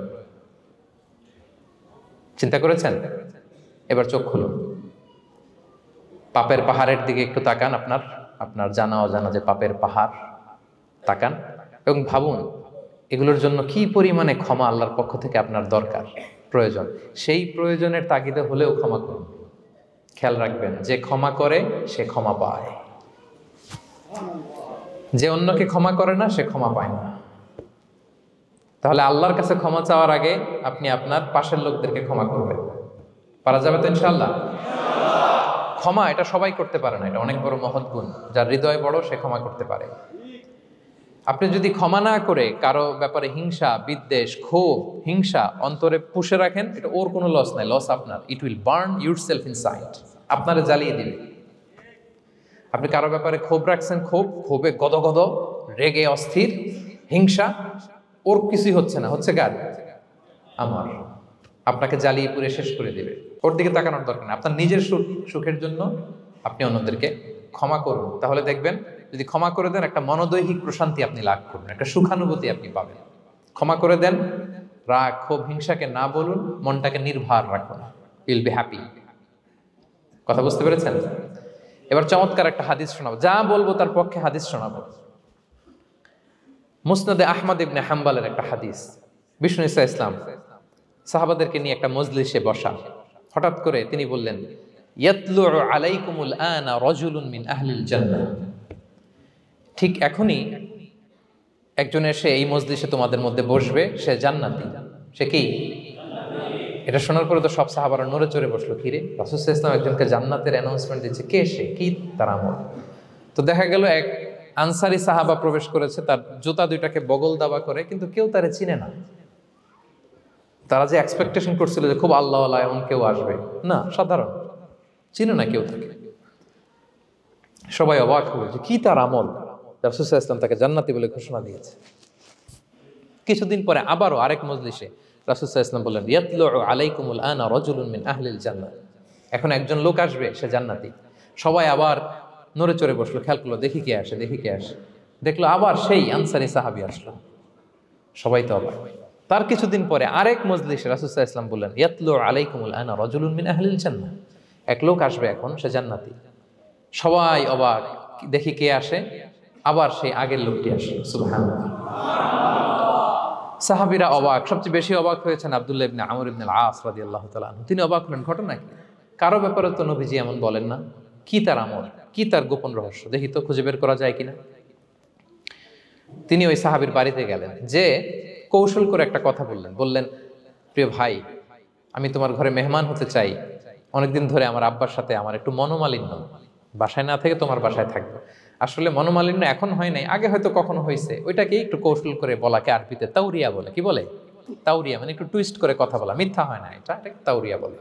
Speaker 1: চিন্তা করেছেন? এবার চোখ খুলুন, পাপের পাহাড়ের দিকে একটু তাকান। আপনার জানা অজানা যে পাপের পাহাড়, তাকান এবং ভাবুন এগুলোর জন্য কি পরিমাণে ক্ষমা আল্লাহর পক্ষ থেকে আপনার দরকার, প্রয়োজন। সেই প্রয়োজনের তাগিদে হলেও ক্ষমা করুন। খেয়াল রাখবেন, যে ক্ষমা করে সে ক্ষমা পায়, যে অন্যকে ক্ষমা করে না সে ক্ষমা পায় না। তাহলে আল্লাহর কাছে ক্ষমা চাওয়ার আগে আপনি আপনার পাশের লোকদেরকে ক্ষমা করবেন। পারা যাবে তো ইনশাআল্লাহ? ক্ষমা এটা সবাই করতে পারে না, এটা অনেক বড় মহৎ গুণ। যার হৃদয় বড় সে ক্ষমা করতে পারে। আপনি যদি ক্ষমা না করে কারো ব্যাপারে হিংসা, বিদ্বেষ, ক্ষোভ, হিংসা অন্তরে পুষে রাখেন, এটা ওর কোনো লস নাই, লস আপনার। It will burn yourself inside, আপনারে জ্বালিয়ে দিবে। আপনি কারো ব্যাপারে ক্ষোভ রাখছেন, ক্ষোভে গদগদ, রেগে অস্থির, হিংসা, ওর কিছুই হচ্ছে না, হচ্ছে কার? আমার। আপনাকে জ্বালিয়ে পুড়ে শেষ করে দিবে। ওর দিকে তাকানোর দরকার নেই। আপনার নিজের সুখের জন্য আপনি অন্যদেরকে ক্ষমা করুন। তাহলে দেখবেন, যদি ক্ষমা করে দেন, একটা মনোদৈহিক প্রশান্তি আপনি লাভ করবেন, একটা সুখানুভূতি আপনি পাবেন। ক্ষমা করে দেন, রাগ, ক্ষোভ, হিংসাকে না বলুন, মনটাকে নির্ভার রাখুন, উইল বি হ্যাপি। কথা বুঝতে পেরেছেন? এবার চমৎকার একটা হাদিস শোনাবো, যা বলবো তার পক্ষে হাদিস শোনাবো। মুসনাদে আহমদ ইবনে হাম্বালের একটা হাদিস। বিষ্ণু ঈসা ইসলাম সাহাবাদেরকে নিয়ে একটা মজলিসে বসা। হঠাৎ করে তিনি বললেন, ইয়াতলু আলাইকুমুল আনা রাজুলুন মিন আহলিল জান্নাহ। ঠিক এখনই একজন এসে এই মজলিসে তোমাদের মধ্যে বসবে, সে জান্নাতি। সে কি? এটা শোনার পরে তো সব সাহাবারা নড়ে চড়ে বসলো। কিরে, রাসূল সাল্লাল্লাহু আলাইহি ওয়াসাল্লাম একজনকে জান্নাতের অ্যানাউন্সমেন্ট দিচ্ছে, কে সে, কি তার আমল? তো দেখা গেল এক আনসারি সাহাবা প্রবেশ করেছে, তার জুতা দুইটাকে বগল দাবা করে, কিন্তু কেউ তারে চিনে না। তারা যে এক্সপেকটেশন করছিল যে খুব আল্লাহওয়ালা এমন কেউ আসবে, না, সাধারণ, চিনে না কেউ তাকে। সবাই অবাক হলো যে কি তার আমল, রাসূল সাল্লাল্লাহু আলাইহি ওয়াসাল্লাম তাকে জান্নাতি বলে ঘোষণা দিয়েছে। কিছুদিন পরে আবারও আরেক মজলিসে রাসূল সাল্লাল্লাহু আলাইহি ওয়াসাল্লাম বললেন, ইয়াতলু আলাইকুমুল আনা রাজুলুন মিন আহলিল জান্নাহ। এখন একজন লোক আসবে, সে জান্নাতি। সবাই আবার নড়ে চড়ে বসলো, খেয়াল করলো, দেখি কে আসে, দেখি কে আসে। দেখলো আবার সেই আনসারি সাহাবী আসলো। সবাই তো অবাক। তার কিছুদিন পরে আরেক মজলিসে রাসূল সাল্লাল্লাহু আলাইহি ওয়াসাল্লাম বললেন, ইয়াতলু আলাইকুমুল আনা রাজুলুন মিন আহলিল জান্নাহ। এক লোক আসবে এখন, সে জান্নাতি। সবাই অবাক, দেখি কে আসে, আবার সেই আগের লোকটি আসে। সুবহানাল্লাহ। সাহাবীরা অবাক, সবচেয়ে বেশি অবাক হয়েছেন আব্দুল্লাহ ইবনে আমর ইবনে আল আস রাদিয়াল্লাহু তাআলা আনহু। তিনি অবাক হলেন, ঘটনা কি? কারো ব্যাপারে তো নবীজি এমন বলেন না, কি তার আমল, কি তার গোপন রহস্য, দেখি তো খুঁজে বের করা যায় কিনা। তিনি ওই সাহাবীর বাড়িতে গেলেন, যে কৌশল করে একটা কথা বললেন, প্রিয় ভাই, আমি তোমার ঘরে মেহমান হতে চাই। অনেকদিন ধরে আমার আব্বার সাথে আমার একটু মনোমালিন্য, বাসায় না থেকে তোমার বাসায় থাকবো। আসলে মনোমালিন্য এখন হয় নাই, আগে হয়তো কখনো হয়েছে। ওইটাকে একটু কৌশল করে বলাকে আরবিতে তাওরিয়া বলে। কি বলে? তাওরিয়া, মানে একটু টুইস্ট করে কথা বলা, মিথ্যা হয় না, এটাকে তাওরিয়া বলে।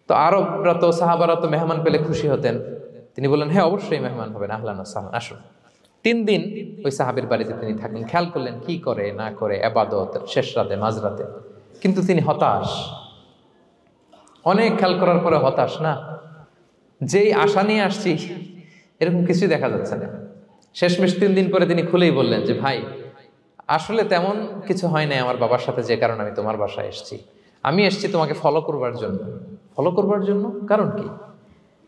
Speaker 1: তো আরবরা তো, সাহাবারা তো মেহমান পেলে খুশি হতেন। তিনি বললেন, হ্যাঁ অবশ্যই মেহমান হবেন, আহলান ওয়া সাহলান, আসুন। 3 দিন ওই সাহাবীর বাড়িতে তিনি থাকলেন। খেয়াল করলেন কি করে না করে, ইবাদত, শেষ রাতে, মাঝরাতে। কিন্তু তিনি হতাশ। অনেক খেয়াল করার পরে হতাশ, না, যেই আশা নিয়ে আসছি এরকম কিছুই দেখা যাচ্ছে না। শেষমেশ 3 দিন পরে তিনি খুলেই বললেন যে, ভাই, আসলে তেমন কিছু হয় নাই আমার বাবার সাথে, যে কারণে আমি তোমার বাসায় এসেছি। আমি এসেছি তোমাকে ফলো করবার জন্য। ফলো করবার জন্য? কারণ কি?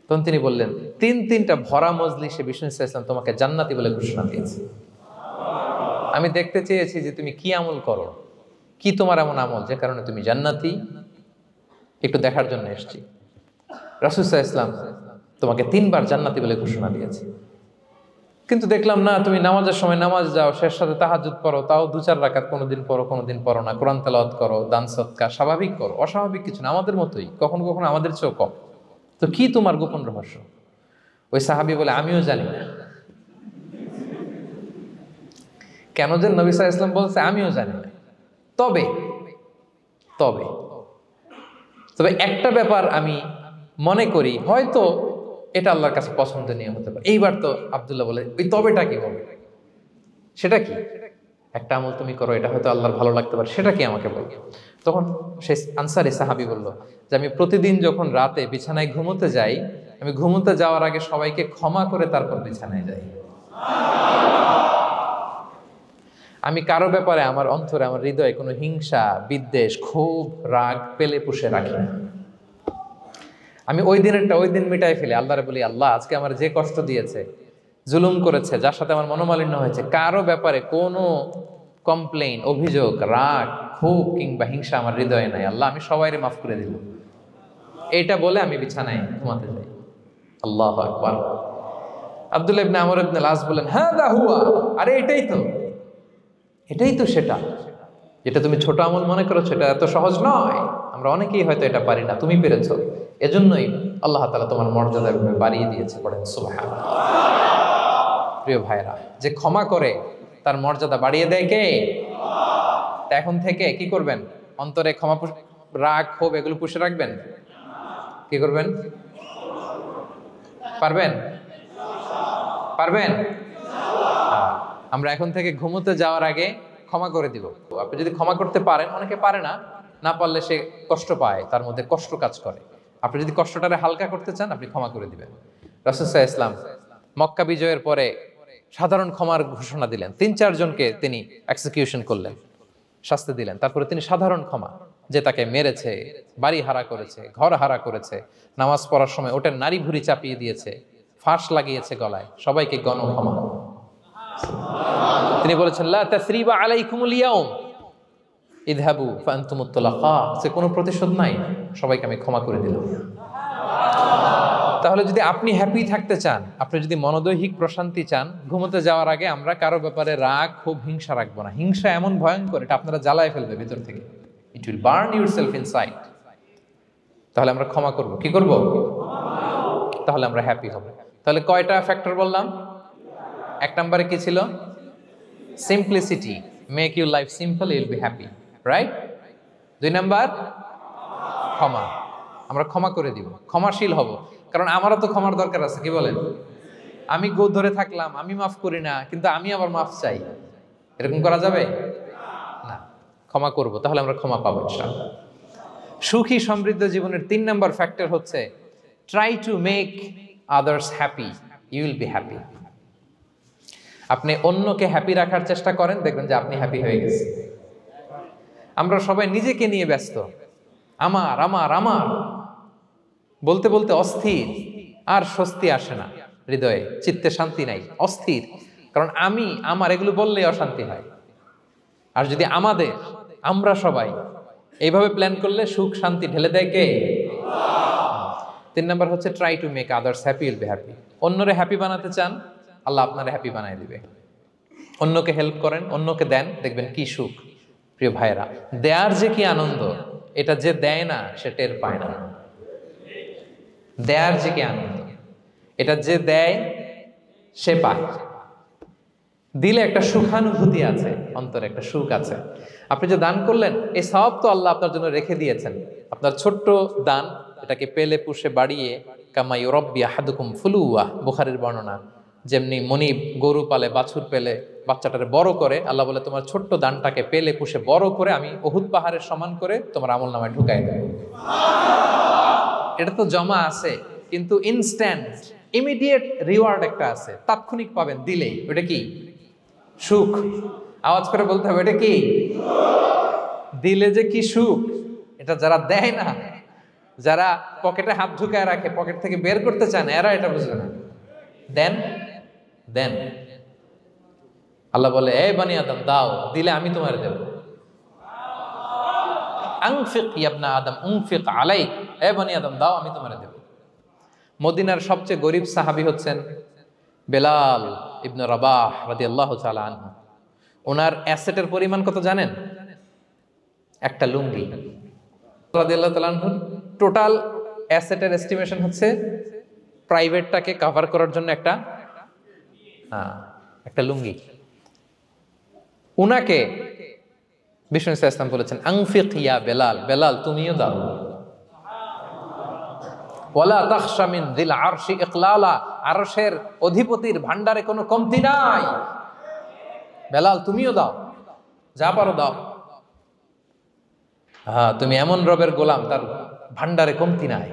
Speaker 1: তখন তিনি বললেন, 3টা ভরা মজলিসে বিষ্ণু ইসলাম তোমাকে জান্নাতি বলে ঘোষণা দিয়েছে। আমি দেখতে চেয়েছি যে তুমি কি আমল করো, কি তোমার এমন আমল যে কারণে তুমি জান্নাতি, একটু দেখার জন্য এসেছি। রাসূল সাল্লাল্লাহু আলাইহি ওয়াসাল্লাম তোমাকে 3বার জান্নাতি বলে ঘোষণা দিয়েছে, কিন্তু দেখলাম না, তুমি নামাজের সময় নামাজ যাও, শেষ সাথে তাহাজ্জুদ পড়ো, তাও 2-4 রাকাত, কোনোদিন পড়ো, কোনোদিন পড়ো না, কোরআন তেলাওয়াত করো, দান সদকা স্বাভাবিক করো, অস্বাভাবিক কিছু না, আমাদের মতোই, কখনো কখনো আমাদের চেয়েও কম। তো কি তোমার গোপন রহস্য? ওই সাহাবী বলে, আমিও জানি না। কেন যে নবী সাল্লাল্লাহু আলাইহি ওয়াসাল্লাম বলছে আমিও জানি না। তবে তবে তবে একটা ব্যাপার আমি মনে করি, হয়তো এটা আল্লাহর কাছে পছন্দনীয় হতে পারে। এইবার তো আব্দুল্লাহ বলে, ওই তবেটা কি বলবে? সেটা কি? একটা আমল তুমি করো, এটা হয়তো আল্লাহর ভালো লাগতে পারে, সেটা কি আমাকে বলো। তখন সে আনসারী সাহাবী বলল যে আমি প্রতিদিন যখন রাতে বিছানায় ঘুমোতে যাই, আমি ঘুমোতে যাওয়ার আগে সবাইকে ক্ষমা করে তারপর বিছানায় যাই। আমি কারো ব্যাপারে আমার অন্তরে, আমার হৃদয়ে কোনো হিংসা, বিদ্বেষ, ক্ষোভ, রাগ পেলে পুষে রাখি না। আমি ওই দিনেরটা ওই দিন মিটাই ফেলি। আল্লাহরে বলি, আল্লাহ আজকে আমার যে কষ্ট দিয়েছে, জুলুম করেছে, যার সাথে আমার মনোমালিন্য হয়েছে, কারো ব্যাপারে কোনো কমপ্লেইন, অভিযোগ, রাগ, ক্ষোভ কিংবা হিংসা আমার হৃদয়ে নাই। আল্লাহ আমি সবাইরে মাফ করে দিল। এইটা বলে আমি বিছানায় ঘুমাতে যাই। আল্লাহু আকবার। আব্দুল্লাহ ইবনে আমর ইবনে আল-আস বলেন, হাদা হুয়া, আরে এটাই তো সেটা যেটা তুমি ছোট আমল মনে করো, সেটা এত সহজ নয়। আমরা অনেকেই হয়তো এটা পারি না, তুমি পেরেছো। এজন্যই আল্লাহ তাআলা তোমার মর্যাদা এভাবে বাড়িয়ে দিয়েছে। পড়েন সুবহানাল্লাহ। প্রিয় ভাইরা, যে ক্ষমা করে তার মর্যাদা বাড়িয়ে দেয় কে? তা এখন থেকে কি করবেন? অন্তরে ক্ষমা, রাগ, ক্ষোভ এগুলো পুষে রাখবেন। কি করবেন? পারবেন? আমরা এখন থেকে ঘুমোতে যাওয়ার আগে ক্ষমা করে দিব। আপনি যদি ক্ষমা করতে পারেন, অনেকে পারে না, না পারলে সে কষ্ট পায়, তার মধ্যে কষ্ট কাজ করে। আপনি যদি কষ্টটারে হালকা করতে চান, আপনি ক্ষমা করে দিবেন। রাসূল সাল্লাল্লাহু আলাইহি ওয়াসাল্লাম মক্কা বিজয়ের পরে সাধারণ ক্ষমার ঘোষণা দিলেন। ৩-৪ জনকে তিনি এক্সিকিউশন করলেন, শাস্তি দিলেন। তারপরে তিনি সাধারণ ক্ষমা, যে তাকে মেরেছে, বাড়ি হারা করেছে, ঘর হারা করেছে, নামাজ পড়ার সময় ওটার নারী ভুঁড়ি চাপিয়ে দিয়েছে, ফাঁস লাগিয়েছে গলায়, সবাইকে গণক্ষমা। তিনি বলেছেন, লা তাসরিবা আলাইকুমুল ইয়াউম ইযহাবু ফাআনতুমুত তুলাকা, সে কোনো প্রতিশোধ নাই, সবাইকে আমি ক্ষমা করে দিলাম। তাহলে যদি আপনি হ্যাপি থাকতে চান, আপনি যদি মনোদৈহিক প্রশান্তি চান, ঘুমোতে যাওয়ার আগে আমরা কারো ব্যাপারে রাগ, ক্ষোভ, হিংসা রাখবো না। হিংসা এমন ভয়ঙ্কর, এটা আপনারা জ্বালায় ফেলবে ভিতর থেকে। It will burn yourself inside. তাহলে আমরা ক্ষমা করব। কি করব? তাহলে আমরা হ্যাপি হব। তাহলে কয়টা ফ্যাক্টর বললাম? 1 নম্বরে কি ছিল? Simplicity, make your life simple, you will be happy, right? 2 number ক্ষমা, আমরা ক্ষমা করে দিব, ক্ষমাশীল হব। কারণ আমারও তো ক্ষমার দরকার আছে, কি বলেন? আমি গো ধরে থাকলাম, আমি মাফ করি না, কিন্তু আমি আবার মাফ চাই, এরকম করা যাবে না। ক্ষমা করব, তাহলে আমরা ক্ষমা পাবো ইনশাআল্লাহ। সুখী সমৃদ্ধ জীবনের 3 নাম্বার ফ্যাক্টর হচ্ছে try to make others happy, you will be happy. আপনি অন্যকে হ্যাপি রাখার চেষ্টা করেন, দেখবেন যে আপনি হ্যাপি হয়ে গেছেন। আমরা সবাই নিজেকে নিয়ে ব্যস্ত, আমার আমার আমার বলতে বলতে অস্থির, আর স্বস্তি আসে না হৃদয়ে, চিত্তে শান্তি নাই, অস্থির। কারণ আমি আমার এগুলো বললেই অশান্তি হয়। আর যদি আমাদের, আমরা সবাই এইভাবে প্ল্যান করলে সুখ শান্তি ঢেলে দেয় কে? 3 নাম্বার হচ্ছে try to make others happy, will be happy. অন্যরে হ্যাপি বানাতে চান, আল্লাহ আপনারে হ্যাপি বানায় দিবে। অন্যকে হেল্প করেন, অন্যকে দেন, দেখবেন কি সুখ। প্রিয় ভাইয়েরা, দেয়ার যে কি আনন্দ, এটা যে দেয় না সে টের পায় না। দেয়ার যে কি আনন্দ, এটা যে দেয় সে পায়। দিলে একটা সুখানুভূতি আছে, অন্তরে একটা সুখ আছে। আপনি যে দান করলেন, এই সওয়াব তো আল্লাহ আপনার জন্য রেখে দিয়েছেন। আপনার ছোট্ট দান, এটাকে পেলে পুষে বাড়িয়ে, কামা ইউরাব্বি আহাদুকুম ফুলুয়া, বুখারীর বর্ণনা, যেমনি মনিব গরু পালে, বাছুর পেলে বাচ্চাটারে বড় করে, আল্লাহ বলে তোমার ছোট্ট দানটাকে পেলে পুষে বড় করে আমি উহুদ পাহাড়ের সমান করে তোমার আমলনামায় ঢুকাই দেব। এটা তো জমা আছে, কিন্তু ইনস্ট্যান্ট ইমিডিয়েট রিওয়ার্ড একটা আছে, তাৎক্ষণিক পাবেন দিলেই। ওটা কি? সুখ। আওয়াজ করে বলতে হবে, এটা কি? দিলে যে কি সুখ, এটা যারা দেয় না, যারা পকেটে হাত ঢুকায় রাখে, পকেট থেকে বের করতে চান, এরা এটা বুঝবে না। দেন দেন, আল্লাহ বলে, এ বানি আদম দাও, দিলে আমি তোমার দেব। আনফিক ইয়া আদম উনফিক আলাইক, এ বানি আদম দাও, আমি তোমার দেব। মদিনার সবচেয়ে গরিব সাহাবী হচ্ছেন বেলাল ইবনে রাবাহ রাদিয়াল্লাহু তাআলা আনহু। ওনার অ্যাসেটের পরিমাণ কত জানেন? একটা লুঙ্গি। রাদিয়াল্লাহু তাআলা আনহু টোটাল অ্যাসেটের এস্টিমেশন হচ্ছে প্রাইভেটটাকে কভার করার জন্য একটা লুঙ্গি। উনাকে বিষ্ণু ইসলাম বলেছেন আনফিক ইয়া বেলাল, বেলাল তুমিও দাও। ওয়ালা তাখশা মিন যিল আরশি ইকলালা, আরশের অধিপতির ভান্ডারে কোনো কমতি নাই, বেলাল তুমিও দাও, যা পারো দাও। হ্যাঁ, তুমি এমন রবের গোলাম তার ভান্ডারে কমতি নাই।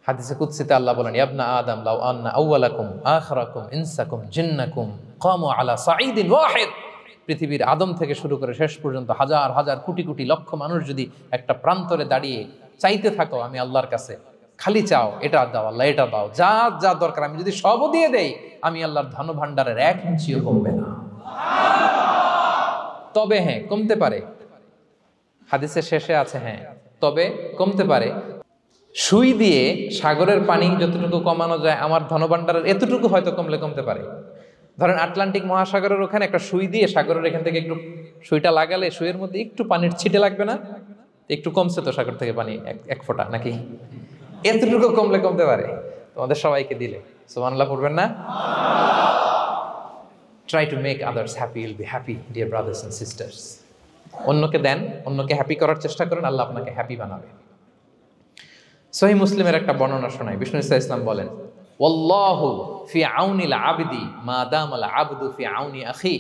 Speaker 1: হাদিসে কুদসিতে আল্লাহ বলেন, ইবনা আদম লাউ আন্না আউওয়ালাকুম আখিরাকুম ইনসাকুম জিন্নাকুম কামু আলা সাঈদিন ওয়াহিদ, পৃথিবীর আদম থেকে শুরু করে শেষ পর্যন্ত হাজার হাজার কোটি কোটি লক্ষ মানুষ যদি একটা প্রান্তরে দাঁড়িয়ে চাইতে থাকো আমি আল্লাহর কাছে, খালি চাও এটা দাও আল্লাহ, এটা দাও, যা যা দরকার আমি যদি সবও দিয়ে দেই, আমি আল্লাহর ধন ভান্ডারের 1 ইঞ্চিও কমবে না। তবে হ্যাঁ, কমতে পারে, হাদিসের শেষে আছে হ্যাঁ তবে কমতে পারে। সুই দিয়ে সাগরের পানি যতটুকু কমানো যায় আমার ধনভাণ্ডারের এতটুকু হয়তো কমতে পারে। ধরেন আটলান্টিক মহাসাগরের ওখানে একটা সুই দিয়ে সাগরের এখান থেকে একটু সুইটা লাগালে সুইয়ের মধ্যে একটু পানির ছিটে লাগবে না? একটু কমছে তো সাগর থেকে পানি, এক ফোঁটা নাকি? এতটুকু কমতে পারে তোমাদের সবাইকে দিলে। সুবহানাল্লাহ পড়বেন না? Try to make others happy, will be happy dear brothers and sisters. অন্যকে দেন, অন্যকে হ্যাপি করার চেষ্টা করেন, আল্লাহ আপনাকে হ্যাপি বানাবে। সহিহ মুসলিমের একটা বর্ণনা শোনাই, বিষ্ণু ইসলাম বলেন, ওয়াল্লাহু ফি আউনিল আবদি মা দামাল আবদু ফি আউনি আখি,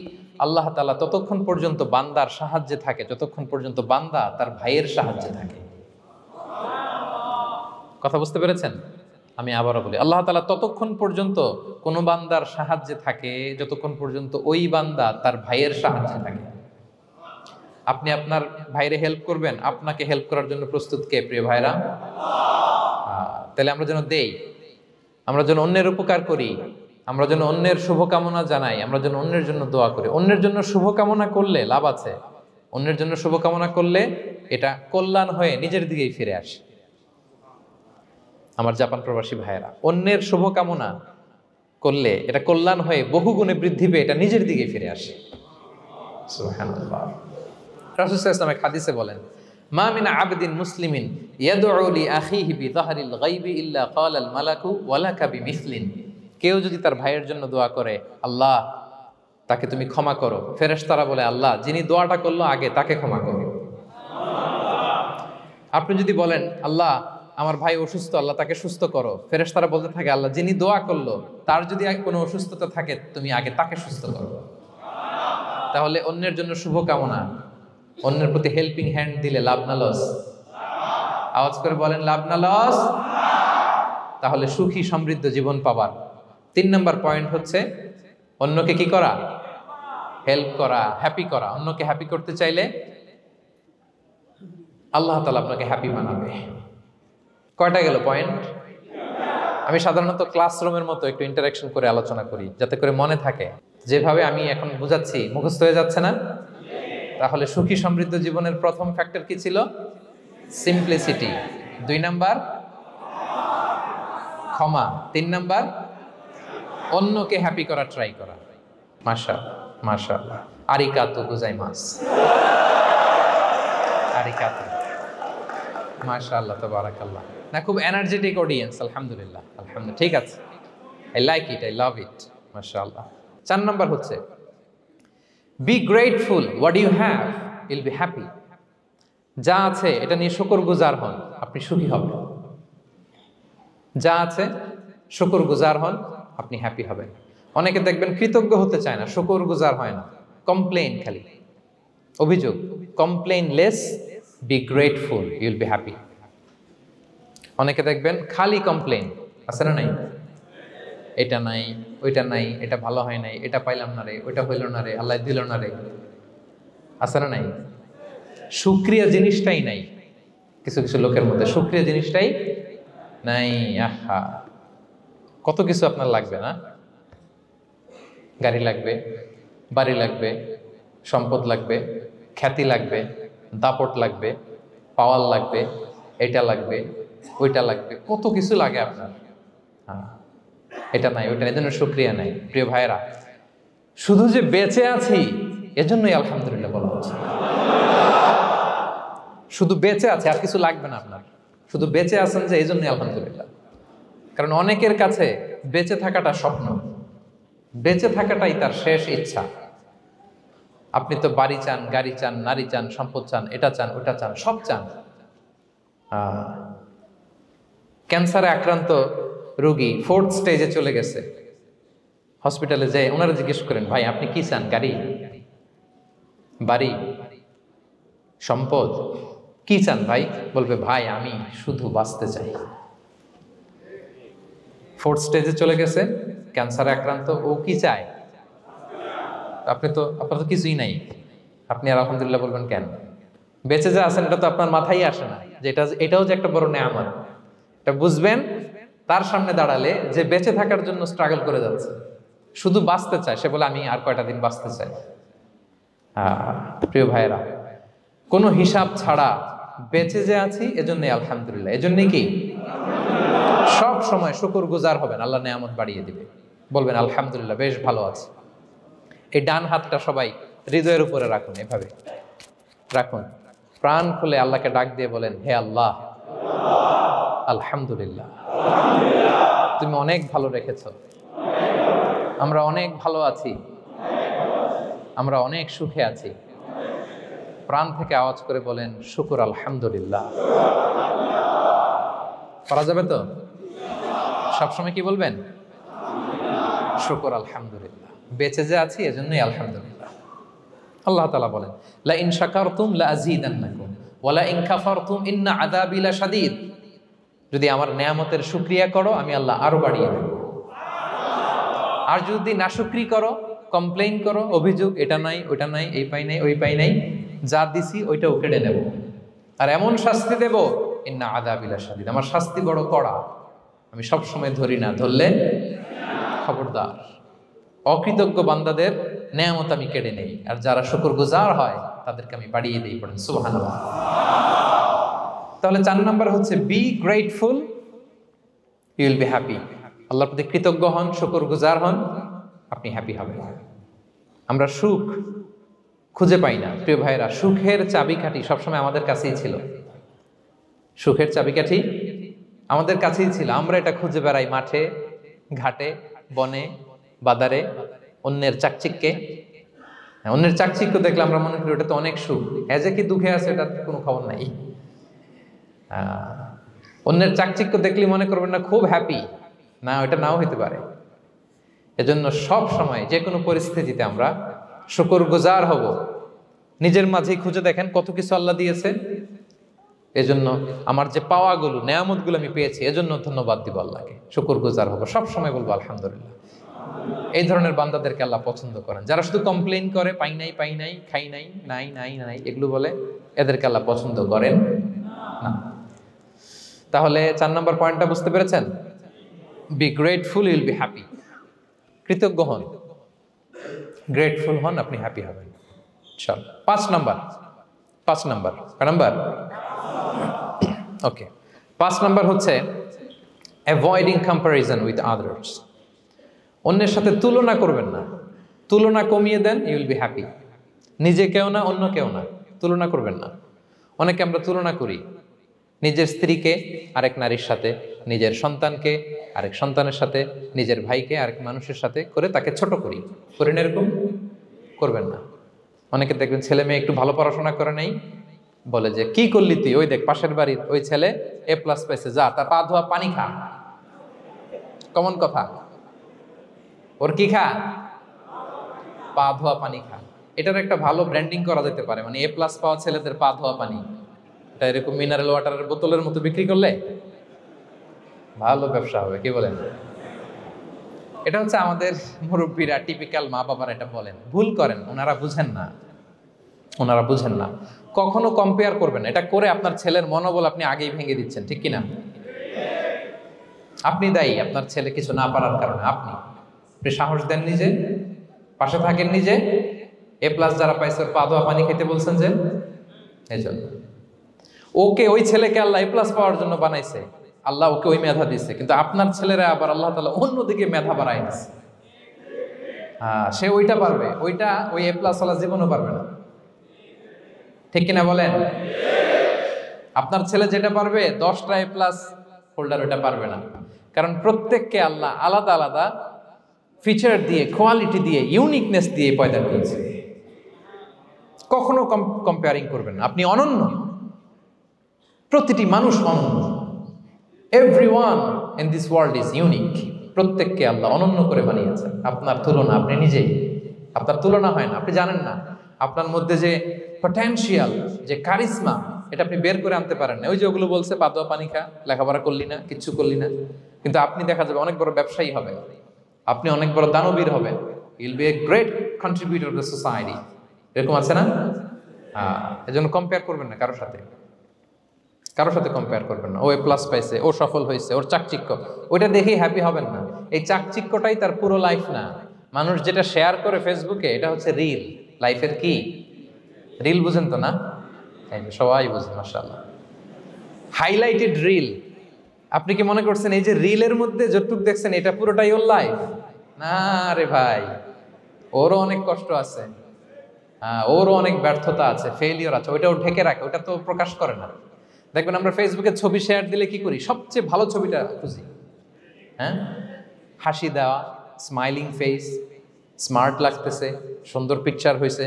Speaker 1: আল্লাহ তাআলা ততক্ষণ পর্যন্ত বান্দার সাহায্যে থাকে যতক্ষণ পর্যন্ত বান্দা তার ভাইয়ের সাহায্যে থাকে। কথা বুঝতে পেরেছেন? আমি আবারও বলি, আল্লাহ তাআলা ততক্ষণ পর্যন্ত কোন বান্দার সাহায্যে থাকে যতক্ষণ পর্যন্ত ওই বান্দা তার ভাইয়ের সাহায্যে থাকে। আপনি আপনার ভাইরে হেল্প করবেন, আপনাকে হেল্প করার জন্য প্রস্তুত কে প্রিয় ভাইরা? তাহলে আমরা যেন দেই, আমরা যেন অন্যের উপকার করি, আমরা যেন অন্যের শুভকামনা জানাই, আমরা যেন অন্যের জন্য দোয়া করি। অন্যের জন্য শুভকামনা করলে লাভ আছে, অন্যের জন্য শুভকামনা করলে এটা কল্যাণ হয়ে নিজের দিকেই ফিরে আসে। আমার জাপান প্রবাসী ভাইয়েরা, অন্যের শুভকামনা করলে এটা কল্যাণ হয়ে বহুগুণে বৃদ্ধি পেয়ে এটা নিজের দিকে ফিরে আসে। সুবহানাল্লাহ। রাসূল সাল্লাল্লাহু আলাইহি ওয়াসাল্লাম হাদিসে বলেন, মা মিন আবদিন মুসলিমিন ইয়াদউ লি আখিহি বিযাহরিল গায়বি ইল্লা ক্বালাল মালাকু ওয়ালাকা বিমিসলিন, কেউ যদি তার ভাইয়ের জন্য দোয়া করে আল্লাহ তাকে তুমি ক্ষমা করো, ফেরেশতারা বলে আল্লাহ যিনি দোয়াটা করলো আগে তাকে ক্ষমা করো। আপনি যদি বলেন আল্লাহ আমার ভাই অসুস্থ, আল্লাহ তাকে সুস্থ করো, ফেরেশতারা বলতে থাকে আল্লাহ যিনি দোয়া করলো তার যদি কোনো অসুস্থতা থাকে তুমি আগে তাকে সুস্থ করো। তাহলে অন্যের জন্য শুভকামনা, অন্যের প্রতি হেল্পিং হ্যান্ড দিলে লাভ না লস? আওয়াজ করে বলেন লাভ না লস? তাহলে সুখী সমৃদ্ধ জীবন পাবার 3 নম্বর পয়েন্ট হচ্ছে অন্যকে কি করা? হেল্প করা, হ্যাপি করা। অন্যকে হ্যাপি করতে চাইলে আল্লাহ তাআলা আপনাকে হ্যাপি বানাবে। কয়টা গেল পয়েন্ট? আমি সাধারণত ক্লাসরুমের মতো একটু ইন্টারাকশন করে আলোচনা করি যাতে করে মনে থাকে। যেভাবে আমি এখন বুঝাচ্ছি মুখস্থ হয়ে যাচ্ছে না? তাহলে সুখী সমৃদ্ধ জীবনের প্রথম ফ্যাক্টর কি ছিল? সিম্পলিসিটি। 2 নাম্বার ক্ষমা। 3 নাম্বার অন্যকে হ্যাপি করা ট্রাই করা। মাশাআল্লাহ। আরিকাতু গোজাইমাস। আরিকাতু। মাশাআল্লাহ তাবারাকাল্লাহ। না, খুব এনার্জেটিক অডিয়েন্স। আলহামদুলিল্লাহ, আলহামদুলিল্লাহ। ঠিক আছে, I like it, I love it. মাশাআল্লাহ। 4 নাম্বার হচ্ছে be grateful what you have, you'll be happy. যা আছে এটা নিয়ে শুকরগুজার হন, আপনি সুখী হবেন। যা আছে শুকরগুজার হন, আপনি হ্যাপি হবেন। অনেকে দেখবেন কৃতজ্ঞ হতে চায় না, শুকরগুজার হয় না, কমপ্লেইন, খালি অভিযোগ। Complain less, be grateful, Yule be happy. অনেকে দেখবেন খালি কমপ্লেইন, আছে না নাই? এটা নাই, ওইটা নাই, এটা ভালো হয় নাই, এটা পাইলাম না রে, ওইটা হইল না রে, আল্লাহ দিল না রে, আছে না নাই? শুকরিয়া জিনিসটাই নাই কিছু কিছু লোকের মধ্যে, শুকরিয়া জিনিসটাই নাই। আহা, কত কিছু আপনার লাগবে না? গাড়ি লাগবে, বাড়ি লাগবে, সম্পদ লাগবে, খ্যাতি লাগবে, দাপট লাগবে, পাওয়ার লাগবে, এটা লাগবে, ওইটা লাগবে, কত কিছু লাগে আপনার। হ্যাঁ, এটা নাই, ওইটা, এই জন্য শুকরিয়া নাই। প্রিয় ভাইরা, শুধু যে বেঁচে আছি এজন্যই আলহামদুলিল্লাহ বলা হচ্ছে। শুধু বেঁচে আছে, আর কিছু লাগবে না আপনার, শুধু বেঁচে আছেন যে এই জন্যই আলহামদুলিল্লাহ। কারণ অনেকের কাছে বেঁচে থাকাটা স্বপ্ন, বেঁচে থাকাটাই তার শেষ ইচ্ছা। আপনি তো বাড়ি চান, গাড়ি চান, নারী চান, সম্পদ চান, এটা চান, ওটা চান, সব চান। ক্যান্সারে আক্রান্ত রোগী 4th স্টেজে চলে গেছে, হসপিটালে যায়, ওনারা জিজ্ঞেস করেন, ভাই আপনি কি চান? গাড়ি, বাড়ি, সম্পদ, কি চান ভাই? বলবে, ভাই আমি শুধু বাঁচতে চাই। 4th স্টেজে চলে গেছে, ক্যান্সারে আক্রান্ত, ও কি চায়? আপনার তো কিছুই নাই, আপনি আর আলহামদুলিল্লাহ বলবেন কেন? বেঁচে যে আছেন এটা তো আপনার মাথায় আসে না, যে এটাও যে একটা বড় নেয়ামত। এটা বুঝবেন তার সামনে দাঁড়ালে, যে বেঁচে থাকার জন্য স্ট্রাগল করে যাচ্ছে, শুধু বাঁচতে চায়, সে বলে আমি আর কয়টা দিন বাঁচতে চাই। প্রিয় ভাইয়েরা, কোনো হিসাব ছাড়া বেঁচে যে আছি এজন্যই আলহামদুলিল্লাহ। এজন্যই কি সব সময় শুকর গুজার হবেন, আল্লাহ নেয়ামত বাড়িয়ে দিবে, বলবেন আলহামদুলিল্লাহ বেশ ভালো আছে। এই ডান হাতটা সবাই হৃদয়ের উপরে রাখুন, এভাবে রাখুন, প্রাণ খুলে আল্লাহকে ডাক দিয়ে বলেন, হে আল্লাহ, আলহামদুলিল্লাহ, তুমি অনেক ভালো রেখেছ, আমরা অনেক ভালো আছি, আমরা অনেক সুখে আছি। প্রাণ থেকে আওয়াজ করে বলেন, শুকুর আলহামদুলিল্লাহ। করা যাবে তো? সবসময় কি বলবেন? শুকুর আলহামদুলিল্লাহ, বেঁচে যে আছি এজন্যই আলহামদুলিল্লাহ। আল্লাহ তাআলা বলেন, লা ইন শাকারতুম লা আযীদান্নাকুম ওয়া লা ইন কাফারতুম ইন্না আযাবি লাশাদীদ। যদি আমার নেয়ামতের শুকরিয়া করো আমি আল্লাহ আরো বাড়িয়ে দেব, আর যদি নাশুকরি করো, কমপ্লেইন করো, অভিযোগ এটা নাই ওটা নাই, এই পাই নাই ওই পাই নাই, যা দিছি ওইটাও কেড়ে নেব, আর এমন শাস্তি দেব, ইন্না আযাবি লাশাদীদ, আমার শাস্তি বড় কড়া, আমি সব সময় ধরি না, ধরলে খবরদার। অকৃতজ্ঞ বান্দাদের নেয়ামত আমি কেড়ে নেই, আর যারা শুকরগুজার হয় তাদেরকে আমি বাড়িয়ে দিই। পড়েন সুবহানাল্লাহ। তাহলে 4 নাম্বার হচ্ছে be grateful, you will be happy. আল্লাহর প্রতি কৃতজ্ঞ হন, শুকরগুজার হন, আপনি হ্যাপি হবেন। আমরা সুখ খুঁজে পাই না প্রিয় ভাইয়েরা, সুখের চাবিকাঠি সবসময় আমাদের কাছেই ছিল, সুখের চাবিকাঠি আমাদের কাছেই ছিল, আমরা এটা খুঁজে বেড়াই মাঠে ঘাটে, বনে বাদারে, অন্যের চাকচিক্যে। অন্যের চাকচিক্য দেখলে আমরা মনে করি ওটা তো অনেক সুখ, যে কি দুঃখে আছে এটার কোনো খবর নাই। অন্যের চাকচিক্য দেখলে মনে করবেন না খুব হ্যাপি, না ওটা নাও হইতে পারে। এজন্য সব সময় যে কোনো পরিস্থিতিতে আমরা শুকরগুজার হব। নিজের মাঝেই খুঁজে দেখেন কত কিছু আল্লাহ দিয়েছে, এজন্য আমার যে পাওয়াগুলো নেয়ামতগুলো আমি পেয়েছি এজন্য ধন্যবাদ দিব আল্লাহকে, শুকরগুজার হব, সব সময় বলবো আলহামদুলিল্লাহ। এই ধরনের বান্দাদেরকে আল্লাহ পছন্দ করেন। যারা শুধু কমপ্লেইন করে, পাই নাই পাই নাই, খাই নাই, নাই নাই নাই, এগুলো বলে, এদেরকে আল্লাহ পছন্দ করেন না। তাহলে 4 নম্বর পয়েন্টটা বুঝতে পেরেছেন? Be grateful, you will be happy. কৃতজ্ঞ হন, গ্রেটফুল হন, আপনি হ্যাপি হবেন। চল 5 নাম্বার ওকে, 5 নাম্বার হচ্ছে অ্যাভয়েডিং কম্প্যারিজন উইথ আদার্স। অন্যের সাথে তুলনা করবেন না, তুলনা কমিয়ে দেন, ইউ উইল বি হ্যাপি। নিজে কেউ না, অন্য কেউ না, তুলনা করবেন না। অনেকে আমরা তুলনা করি, নিজের স্ত্রীকে আরেক নারীর সাথে, নিজের সন্তানকে আরেক সন্তানের সাথে, নিজের ভাইকে আরেক মানুষের সাথে করে তাকে ছোট করি, করেন? এরকম করবেন না। অনেকে দেখবেন ছেলে মেয়ে একটু ভালো পড়াশোনা করে নাই, বলে যে কি করলি তুই, ওই দেখ পাশের বাড়ির ওই ছেলে A+ পাইছে, যা তার পা ধোয়া পানি খা। কমন কথা, ওর কি খা? পা ধোয়া পানি খা। এটার একটা ভালো ব্র্যান্ডিং করা যেতে পারে, মানে A+ পাওয়া ছেলেদের পা ধোয়া পানি, এটা এরকম মিনারেল ওয়াটারের বোতলের মতো বিক্রি করলে ভালো ব্যবসা হবে, কি বলেন? এটা হচ্ছে আমাদের মুরব্বীরা, টিপিক্যাল মা বাবারা এটা বলেন, ভুল করেন, ওনারা বুঝেন না। কখনো কম্পেয়ার করবেন, এটা করে আপনার ছেলের মনোবল আপনি আগেই ভেঙে দিচ্ছেন, ঠিক কিনা? আপনি দায়ী আপনার ছেলে কিছু না পারার কারণে। আপনি সাহস দেন নিজে, পাশে থাকেন নিজে। A+ যারা পাইছে ওর পা ধোয়া পানি খেতে বলছেন যে, এই জন্য ওকে, ওই ছেলেকে আল্লাহ A+ পাওয়ার জন্য বানাইছে, আল্লাহ ওকে ওই মেধা দিচ্ছে, কিন্তু আপনার ছেলেরা আবার আল্লাহ তাআলা অন্যদিকে মেধা বাড়াই দিচ্ছে। সে ওইটা পারবে, ওইটা ওই A+ ওয়ালা জীবনও পারবে না, ঠিক কিনা বলেন? আপনার ছেলে যেটা পারবে 10টা A+ হোল্ডার ওইটা পারবে না, কারণ প্রত্যেককে আল্লাহ আলাদা আলাদা ফিচার দিয়ে, কোয়ালিটি দিয়ে, ইউনিকনেস দিয়ে পয়দা করেছে। কখনো কম্পেয়ারিং করবেন না। আপনি অনন্য, প্রতিটি মানুষ অনন্য। Everyone in this world is unique. প্রত্যেককে আল্লাহ অনন্য করে বানিয়েছেন। আপনার তুলনা আপনি নিজেই, আপনার তুলনা হয় না, আপনি জানেন না। আপনার মধ্যে যে পটেনশিয়াল, যে কারিশমা, এটা আপনি বের করে আনতে পারেন না। ওই যে ওগুলো বলছে পাদুয়া পানি খা, লেখাপড়া করলি না, কিচ্ছু করলি না, কিন্তু আপনি দেখা যাবে অনেক বড় ব্যবসায়ী হবেন, আপনি অনেক বড় দানবীর হবেন। You'll B a great contributor two society. এরকম আছে না? এজন্য কম্পেয়ার করবেন না কারোর সাথে, কারোর সাথে কম্পেয়ার করবেন না। ও এ প্লাস পাইছে, ও সফল হয়েছে, ওর চাকচিক্য, ওইটা দেখেই হ্যাপি হবেন না। এই চাকচিক্যটাই তার পুরো লাইফ না। মানুষ যেটা শেয়ার করে ফেসবুকে, এটা হচ্ছে রিল। লাইফের কি রিল? বুঝেন তো না? এই যে সবাই বুঝেন, মাশাআল্লাহ। Highlighted reel. আপনি কি মনে করছেন এই যে রিলের মধ্যে যতটুকু দেখছেন এটা পুরোটাই ওর লাইফ? না রে ভাই, ওরও অনেক কষ্ট আছে, ওরও অনেক ব্যর্থতা আছে, ফেইলিওর আছে, ওইটা ও ঢেকে রাখে, ওটা তো প্রকাশ করে না। দেখবেন আমরা ফেসবুকে ছবি শেয়ার দিলে কি করি? সবচেয়ে ভালো ছবিটা খুঁজি, হ্যাঁ, হাসি দেওয়া, স্মাইলিং ফেস, স্মার্ট লাগতেছে, সুন্দর পিকচার হয়েছে,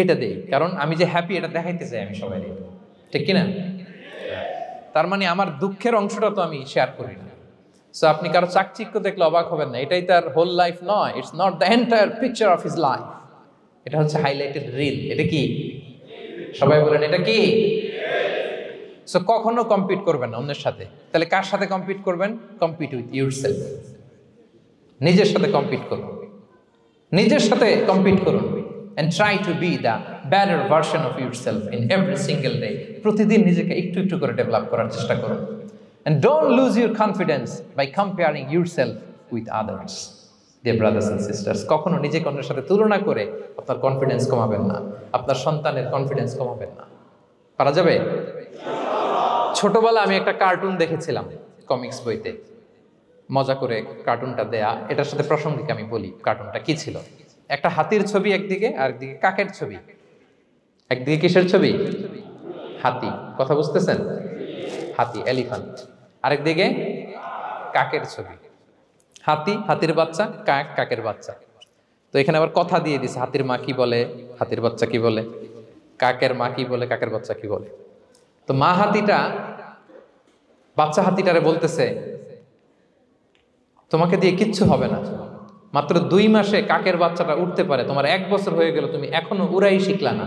Speaker 1: এটা দেই। কারণ আমি যে হ্যাপি এটা দেখাইতে চাই আমি সবাই, ঠিক কিনা? তার মানে আমার দুঃখের অংশটা তো আমি শেয়ার করি না। সো আপনি কারো চাকচিক্য দেখলে অবাক হবেন না, এটাই তার হোল লাইফ নয়। It's not the entire picture of his life. এটা হচ্ছে হাইলাইটেড রিল। এটা কি? সবাই বলেন এটা কি? সো কখনো কম্পিট করবেন না অন্যের সাথে। তাহলে কার সাথে কম্পিট করবেন? Compete with yourself. নিজের সাথে কম্পিট করুন, নিজের সাথে কম্পিট করুন। and try to be the better version of yourself in every single day. প্রতিদিন নিজেকে একটু একটু করে ডেভেলপ করার চেষ্টা করুন। and don't lose your confidence by comparing yourself with others. Dear brothers and sisters, কখনো নিজেকে অন্যের সাথে তুলনা করে আপনার কনফিডেন্স কমাবেন না, আপনার সন্তানের কনফিডেন্স কমাবেন না। পারা যাবে? ছোটবেলা আমি একটা কার্টুন দেখেছিলাম কমিক্স বইতে, মজা করে কার্টুনটা দেয়া। এটার সাথে প্রাসঙ্গিক আমি বলি কার্টুনটা কি ছিল। একটা হাতির ছবি একদিকে, আর একদিকে কাকের ছবি। একদিকে কিসের ছবি? হাতি। কথা বুঝতেছেন? হাতি, এলিফ্যান্ট। আরেকদিকে কাকের ছবি। হাতি, হাতির বাচ্চা, কাক, কাকের বাচ্চা। তো এখানে আবার কথা দিয়ে দিছে, হাতির মা কি বলে, হাতির বাচ্চা কি বলে, কাকের মা কি বলে, কাকের বাচ্চা কি বলে। তো মা হাতিটা বাচ্চা হাতিটারে বলতেছে, তোমাকে দিয়ে কিচ্ছু হবে না, মাত্র 2 মাসে কাকের বাচ্চাটা উঠতে পারে, তোমার 1 বছর হয়ে গেল, তুমি এখনো উড়াই শিখলা না।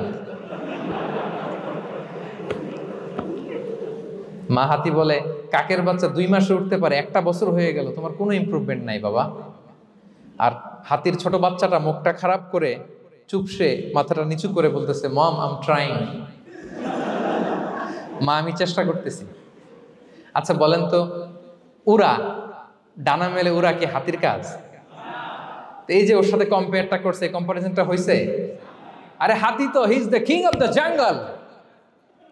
Speaker 1: মা হাতি বলে, কাকের বাচ্চা 2 মাসে উঠতে পারে, 1 বছর হয়ে গেল, তোমার কোনো ইমপ্রুভমেন্ট নাই বাবা। আর হাতির ছোট বাচ্চাটা মুখটা খারাপ করে চুপসে মাথাটা নিচু করে বলতেছে, মম আই এম ট্রাইং। মা আমি চেষ্টা করতেছি। আচ্ছা বলেন তো, উড়া, ডানা মেলে উড়া কি হাতির কাজ? এই যে ওর সাথে কম্পেয়ারটা করছে, কম্পারিজনটা হয়েছে। আরে হাতি তো he is the king of the jungle.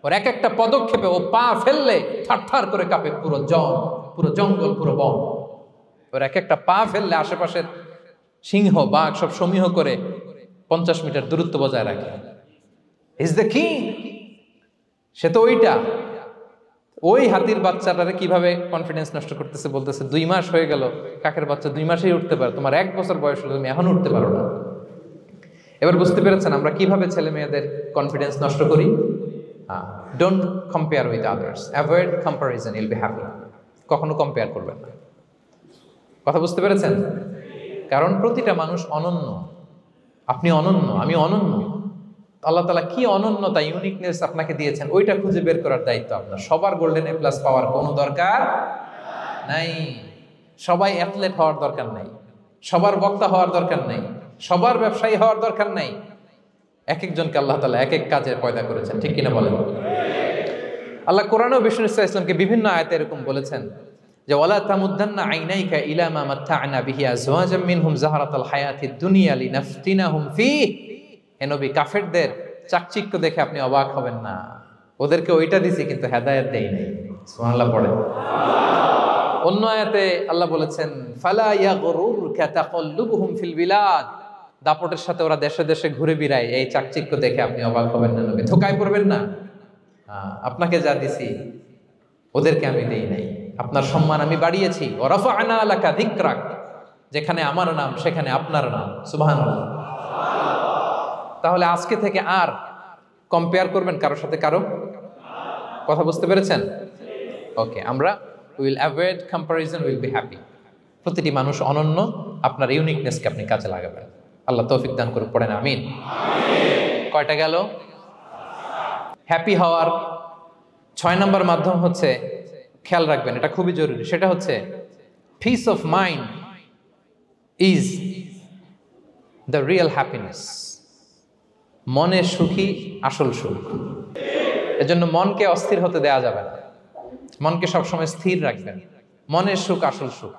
Speaker 1: ওর এক একটা পদক্ষেপে ও পা ফেললে থারথার করে কাঁপে পুরো জঙ্গল, পুরো বন। ওর এক একটা পা ফেললে আশেপাশের সিংহ, বাঘ সব সমীহ করে 50 মিটার দূরত্ব বজায় রাখে। Is the king. সে তো ওইটা। ওই হাতির বাচ্চাটারে কিভাবে কনফিডেন্স নষ্ট করতেছে, বলতেছে 2 মাস হয়ে গেল, কাকের বাচ্চা 2 মাসেই উঠতে পারে, তোমার 1 বছর বয়স হলো, তুমি এখনো উঠতে পারো না। এবার বুঝতে পেরেছেন আমরা কিভাবে ছেলে মেয়েদের কনফিডেন্স নষ্ট করি? Don't compare with others, avoid comparison, Yule be happy. কখনো কম্পেয়ার করবেন না। কথা বুঝতে পেরেছেন? কারণ প্রতিটা মানুষ অনন্য। আপনি অনন্য, আমি অনন্য। আল্লাহ তাআলা কি অনন্যতা, ইউনিকনেস আপনাকে দিয়েছেন, ওইটা খুঁজে বের করার দায়িত্ব আপনার। সবার গোল্ডেন এ প্লাস পাওয়ার কোনো দরকার নাই, সবাই অ্যাথলেট হওয়ার দরকার নাই, সবার বক্তা হওয়ার দরকার নাই, সবার ব্যবসায়ী হওয়ার দরকার নাই। এক একজনকে আল্লাহ তাআলা এক এক কাজে পয়দা করেছেন, ঠিক কিনা বলেন? আল্লাহ কোরআনেও বিষ্ণু ইসলাম ইসলামকে বিভিন্ন আয়াতে এরকম বলেছেন যে ওয়ালা তামুদ্দান্না আইনাইকা ইলা মা মাত্তা'না বিহি আজওয়াজাম মিনহুম যাহরাতাল হায়াতিদ দুনিয়া লিনাফতিনাহুম ফীহ। হে নবী, কাফেরদের চাকচিক্য দেখে আপনি অবাক হবেন না, ওদেরকে ওইটা দিছি কিন্তু হেদায়েত দেই নাই। সুবহানাল্লাহ পড়ে। অন্য আয়াতে আল্লাহ বলেছেন ফালা ইয়াগরুরকা তাকাল্লুবুহুম ফিল বিলাদ। দাপটের সাথে ওরা দেশে দেশে ঘুরে বেড়ায়, এই চাকচিক্য দেখে আপনি অবাক হবেন না নবী, ধোঁকায় পড়বেন না। আপনাকে যা দিছি ওদেরকে আমি দেই নাই। আপনার সম্মান আমি বাড়িয়েছি। ওয়া রাফা'না লাকা যিকরাক, যেখানে আমার নাম সেখানে আপনার নাম। সুবহানাল্লাহ। তাহলে আজকে থেকে আর কম্পেয়ার করবেন কারোর সাথে কারো? কথা বুঝতে পেরেছেন? ওকে, আমরা will avoid comparison, will be happy. প্রতিটি মানুষ অনন্য, আপনার ইউনিকনেসকে আপনি কাজে লাগাবেন। আল্লাহ তৌফিক দান করুন, পড়েন আমিন। কয়টা গেল? হ্যাপি হওয়ার 6 নম্বর মাধ্যম হচ্ছে, খেয়াল রাখবেন এটা খুবই জরুরি, সেটা হচ্ছে piece of mind is the real happiness. মনের সুখী আসল সুখ। এজন্য মনকে অস্থির হতে দেয়া যাবে না, মনকে সবসময় স্থির রাখবেন। মনের সুখ আসল সুখ।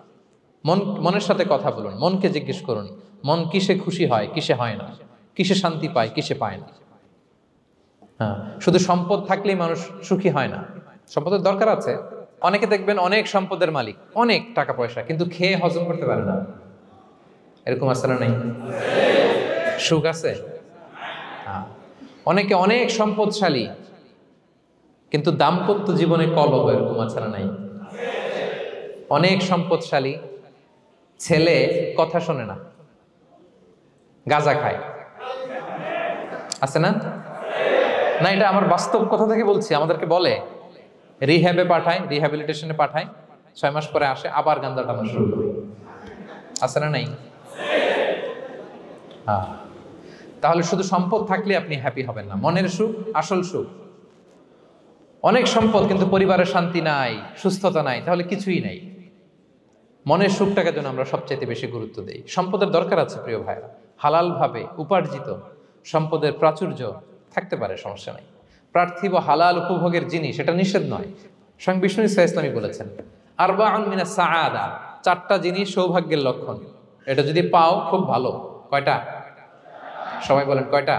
Speaker 1: মনের সাথে কথা বলুন, মনকে জিজ্ঞেস করুন মন কিসে খুশি হয়, কিসে হয় না, কিসে শান্তি পায়, কিসে পায় না। হ্যাঁ, শুধু সম্পদ থাকলেই মানুষ সুখী হয় না, সম্পদের দরকার আছে। অনেকে দেখবেন অনেক সম্পদের মালিক, অনেক টাকা পয়সা, কিন্তু খেয়ে হজম করতে পারে না। এরকম আছে না নাই? সুখ আছে? হ্যাঁ। অনেকে অনেক সম্পদশালী, কিন্তু দাম্পত্য জীবনে কলহ, এরকম আছে না নাই? অনেক সম্পদশালী ছেলে কথা শোনে না, গাঁজা খায়, আছে না? না, এটা আমার বাস্তব কথা থেকে বলছি। আমাদেরকে বলে রিহ্যাবে পাঠায়, রিহ্যাবিলিটেশনে পাঠায়, 6 মাস পরে আসে আবার গাঁজা টানা শুরু করে। আছে না নাই? হ্যাঁ। তাহলে শুধু সম্পদ থাকলে আপনি হ্যাপি হবেন না। মনের সুখ আসল সুখ। অনেক সম্পদ কিন্তু পরিবারের শান্তি নাই, সুস্থতা নাই, তাহলে কিছুই নাই। মনের সুখটাকে যেন আমরা সবচাইতে বেশি গুরুত্ব দেই। সম্পদের দরকার আছে প্রিয় ভাইরা, হালাল ভাবে উপার্জিত সম্পদের প্রাচুর্য থাকতে পারে, সমস্যা নাই। পার্থিব হালাল উপভোগের জিনিস, এটা নিষেধ নয়। স্বয়ং বিষ্ণু ইসা ইসলামী বলেছেন আরবাউন মিনা সাআদা, 4টা জিনিস সৌভাগ্যের লক্ষণ। এটা যদি পাও খুব ভালো। কয়টা? সবাই বলেন কয়টা?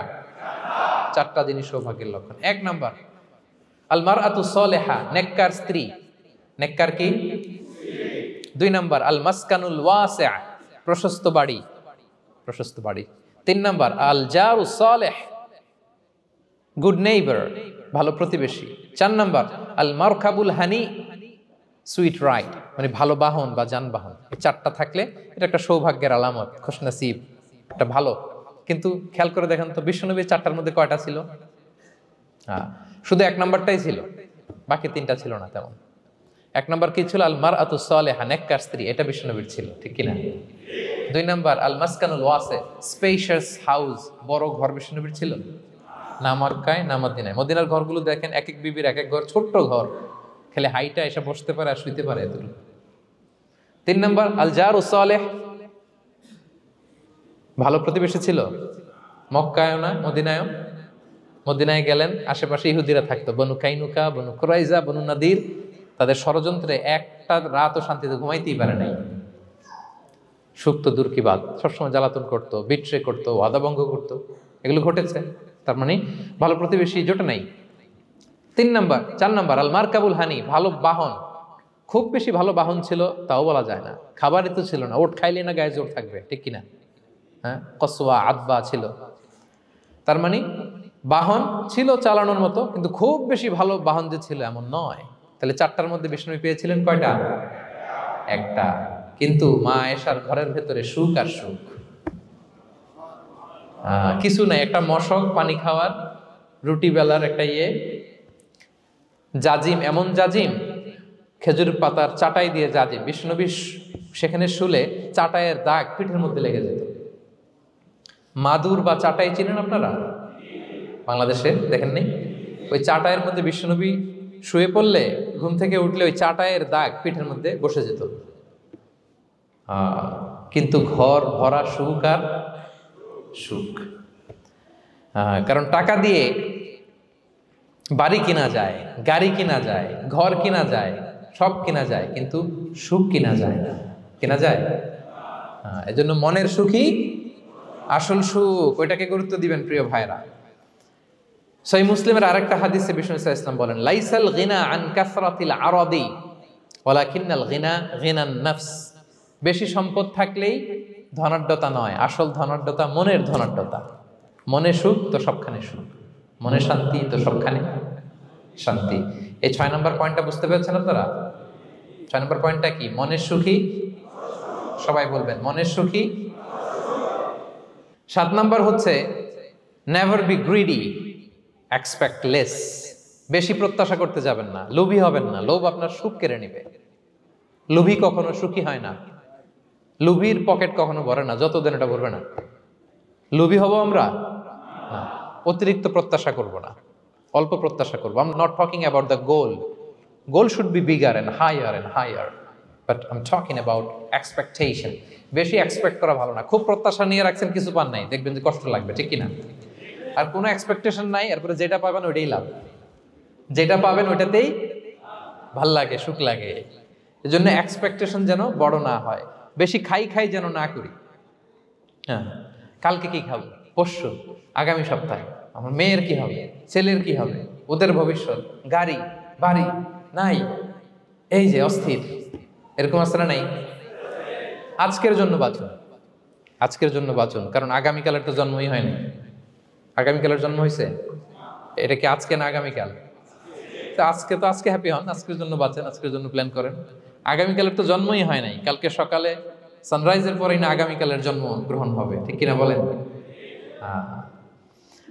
Speaker 1: 4টা জিনিস সৌভাগ্যের লক্ষণ। 1 নাম্বার আল মারআতু সালেহা, নেককার স্ত্রী। নেককার কি? 2 নাম্বার আল মাসকানুল ওয়াসিআ, প্রশস্ত বাড়ি, প্রশস্ত বাড়ি। 3 নাম্বার আল জারু সালেহ, গুড নেইবার, ভালো প্রতিবেশী। 4 নাম্বার আল মারকাবুল হানি, সুইট রাইড, মানে ভালো বাহন বা যানবাহন। এই 4টা থাকলে এটা একটা সৌভাগ্যের আলামত, খুশনসিব, এটা ভালো। কিন্তু খেয়াল করে দেখেন তো বিশ্বনবীর 4টার মধ্যে কয়টা ছিল? হ্যাঁ, শুধু 1 নাম্বারটাই ছিল, বাকি 3টা ছিল না তেমন। 1 নাম্বার কি ছিল? আল মারআতু সালেহা, নেককার স্ত্রী, এটা বিশ্বনবীর ছিল, ঠিক কিনা? 2 নাম্বার আল মাসকানুল ওয়াসি, স্পেশাস হাউস, বড় ঘর, বিশ্বনবীর ছিল না মক্কায় না মদিনায়। মদিনার ঘরগুলো দেখেন এক এক বিবির এক এক ঘর, ছোট্ট ঘর, খেলে হাইটা এসে বসতে পারে আর শুইতে পারে এতটুকু। 3 নাম্বার আল জারু সালেহ, ভালো প্রতিবেশী ছিল। মক্কায়ও না মদিনায়ও। মদিনায় গেলেন, আশেপাশে ইহুদিরা থাকতো, বনু কাইনুকা, বনু কুরাইজা, বনু নাদির। তাদের ষড়যন্ত্রে একটা রাতও শান্তিতে ঘুমাইতেই পারে নাই। সুখ তো দূর কি বাদ, সবসময় জ্বালাতন করতো, বিট্রে করতো, ওয়াদাভঙ্গ করতো, এগুলো ঘটেছে। তার মানে ভালো প্রতিবেশী জোটে নাই। 4 নাম্বার আল মারকাবুল হানি, ভালো বাহন। খুব বেশি ভালো বাহন ছিল তাও বলা যায় না, খাবারই তো ছিল না, ওট খাইলে না গায়ে জোর থাকবে, ঠিক কিনা? হ্যাঁ, কসওয়া আদবা ছিল। তার মানে বাহন ছিল চালানোর মতো, কিন্তু খুব বেশি ভালো বাহন যে ছিল এমন নয়। তাহলে 4টার মধ্যে বিষ্ণু পেয়েছিলেন কয়টা? 1টা। কিন্তু মা আয়েশার ঘরের ভেতরে সুখ আর সুখ, কিছু নাই। একটা মশক, পানি খাওয়ার, রুটি বেলার একটা জাজিম, এমন জাজিম, খেজুর পাতার চাটাই দিয়ে জাজিম। বিষ্ণুনবী সেখানে শুলে চাটাইয়ের দাগ পিঠের মধ্যে লেগে যেত। মাদুর বা চাটাই চিনেন আপনারা? বাংলাদেশে দেখেন নেই? ওই চাটাইয়ের মধ্যে বিশ্বনবী শুয়ে পড়লে, ঘুম থেকে উঠলে ওই চাটাইয়ের দাগ পিঠের মধ্যে বসে যেত। কিন্তু ঘর ভরা সুখ আর সুখ। কারণ টাকা দিয়ে বাড়ি কিনা যায়, গাড়ি কিনা যায়, ঘর কিনা যায়, সব কিনা যায়, কিন্তু সুখ কিনা যায় না। কিনা যায়? এজন্য মনের সুখই আসল সুখ, ওইটাকে গুরুত্ব দিবেন প্রিয় ভাইরা। সহিহ মুসলিমের আরেকটা হাদিসে বিষ্ণু ইসলাম বলেন লাইসাল গিনা আন কাসরাতিল আরাদি ওয়ালাকিন্নাল গিনা গিনান নফস। বেশি সম্পদ থাকলেই ধনাঢ্যতা নয়, আসল ধনাঢ্যতা মনের ধনাঢ্যতা। মনে সুখ তো সবখানে সুখ, মনে শান্তি তো সবখানে শান্তি। এই 6 নম্বর পয়েন্টটা বুঝতে পেরেছেন আপনারা? 6 নম্বর পয়েন্টটা কি? মনের সুখী, সবাই বলবেন মনের সুখী। 7 নম্বর হচ্ছে never be greedy, expect less, বেশি প্রত্যাশা করতে যাবেন না, লোভী হবেন না, লোভ আপনার সুখ কেড়ে নেবে। লোভী কখনো সুখী হয় না, লোভীর পকেট কখনো ভরে না যতদিন এটা ভরবে না। লোভী হব আমরা না, অতিরিক্ত প্রত্যাশা করব না, অল্প প্রত্যাশা করবো। I am not talking about the goal, goal should be bigger and higher, but I am talking about expectation. বেশি এক্সপেক্ট করা ভালো না। খুব প্রত্যাশা নিয়ে রাখছেন, কিছু পান নাই, দেখবেন যে কষ্ট লাগবে, ঠিক কিনা? আর কোনো এক্সপেকটেশন নাই, এরপরে যেটা পাবেন ওইটাই লাভ, যেটা পাবেন ওইটাতেই ভাল লাগে, সুখ লাগে। এই জন্য এক্সপেকটেশন যেন বড় না হয়, বেশি খাই যেন না করি। হ্যাঁ, কালকে কি খাবো, পরশু, আগামী সপ্তাহে আমার মেয়ের কি হবে, ছেলের কি হবে, ওদের ভবিষ্যৎ, গাড়ি বাড়ি নাই, এই যে অস্থির, এরকম আছে না নাই? আজকের জন্য বাঁচুন, আজকের জন্য বাঁচুন, কারণ আগামীকালের তো জন্মই হয়নি। আগামীকালের জন্ম হয়েছে, এটা কি আজকে না আগামীকাল? তো আজকে হ্যাপি হন, আজকের জন্য বাঁচেন, আজকের জন্য প্ল্যান করেন। আগামীকালের তো জন্মই হয় নাই, কালকে সকালে সানরাইজের পরেই না আগামীকালের জন্ম গ্রহণ হবে, ঠিক কিনা বলেন?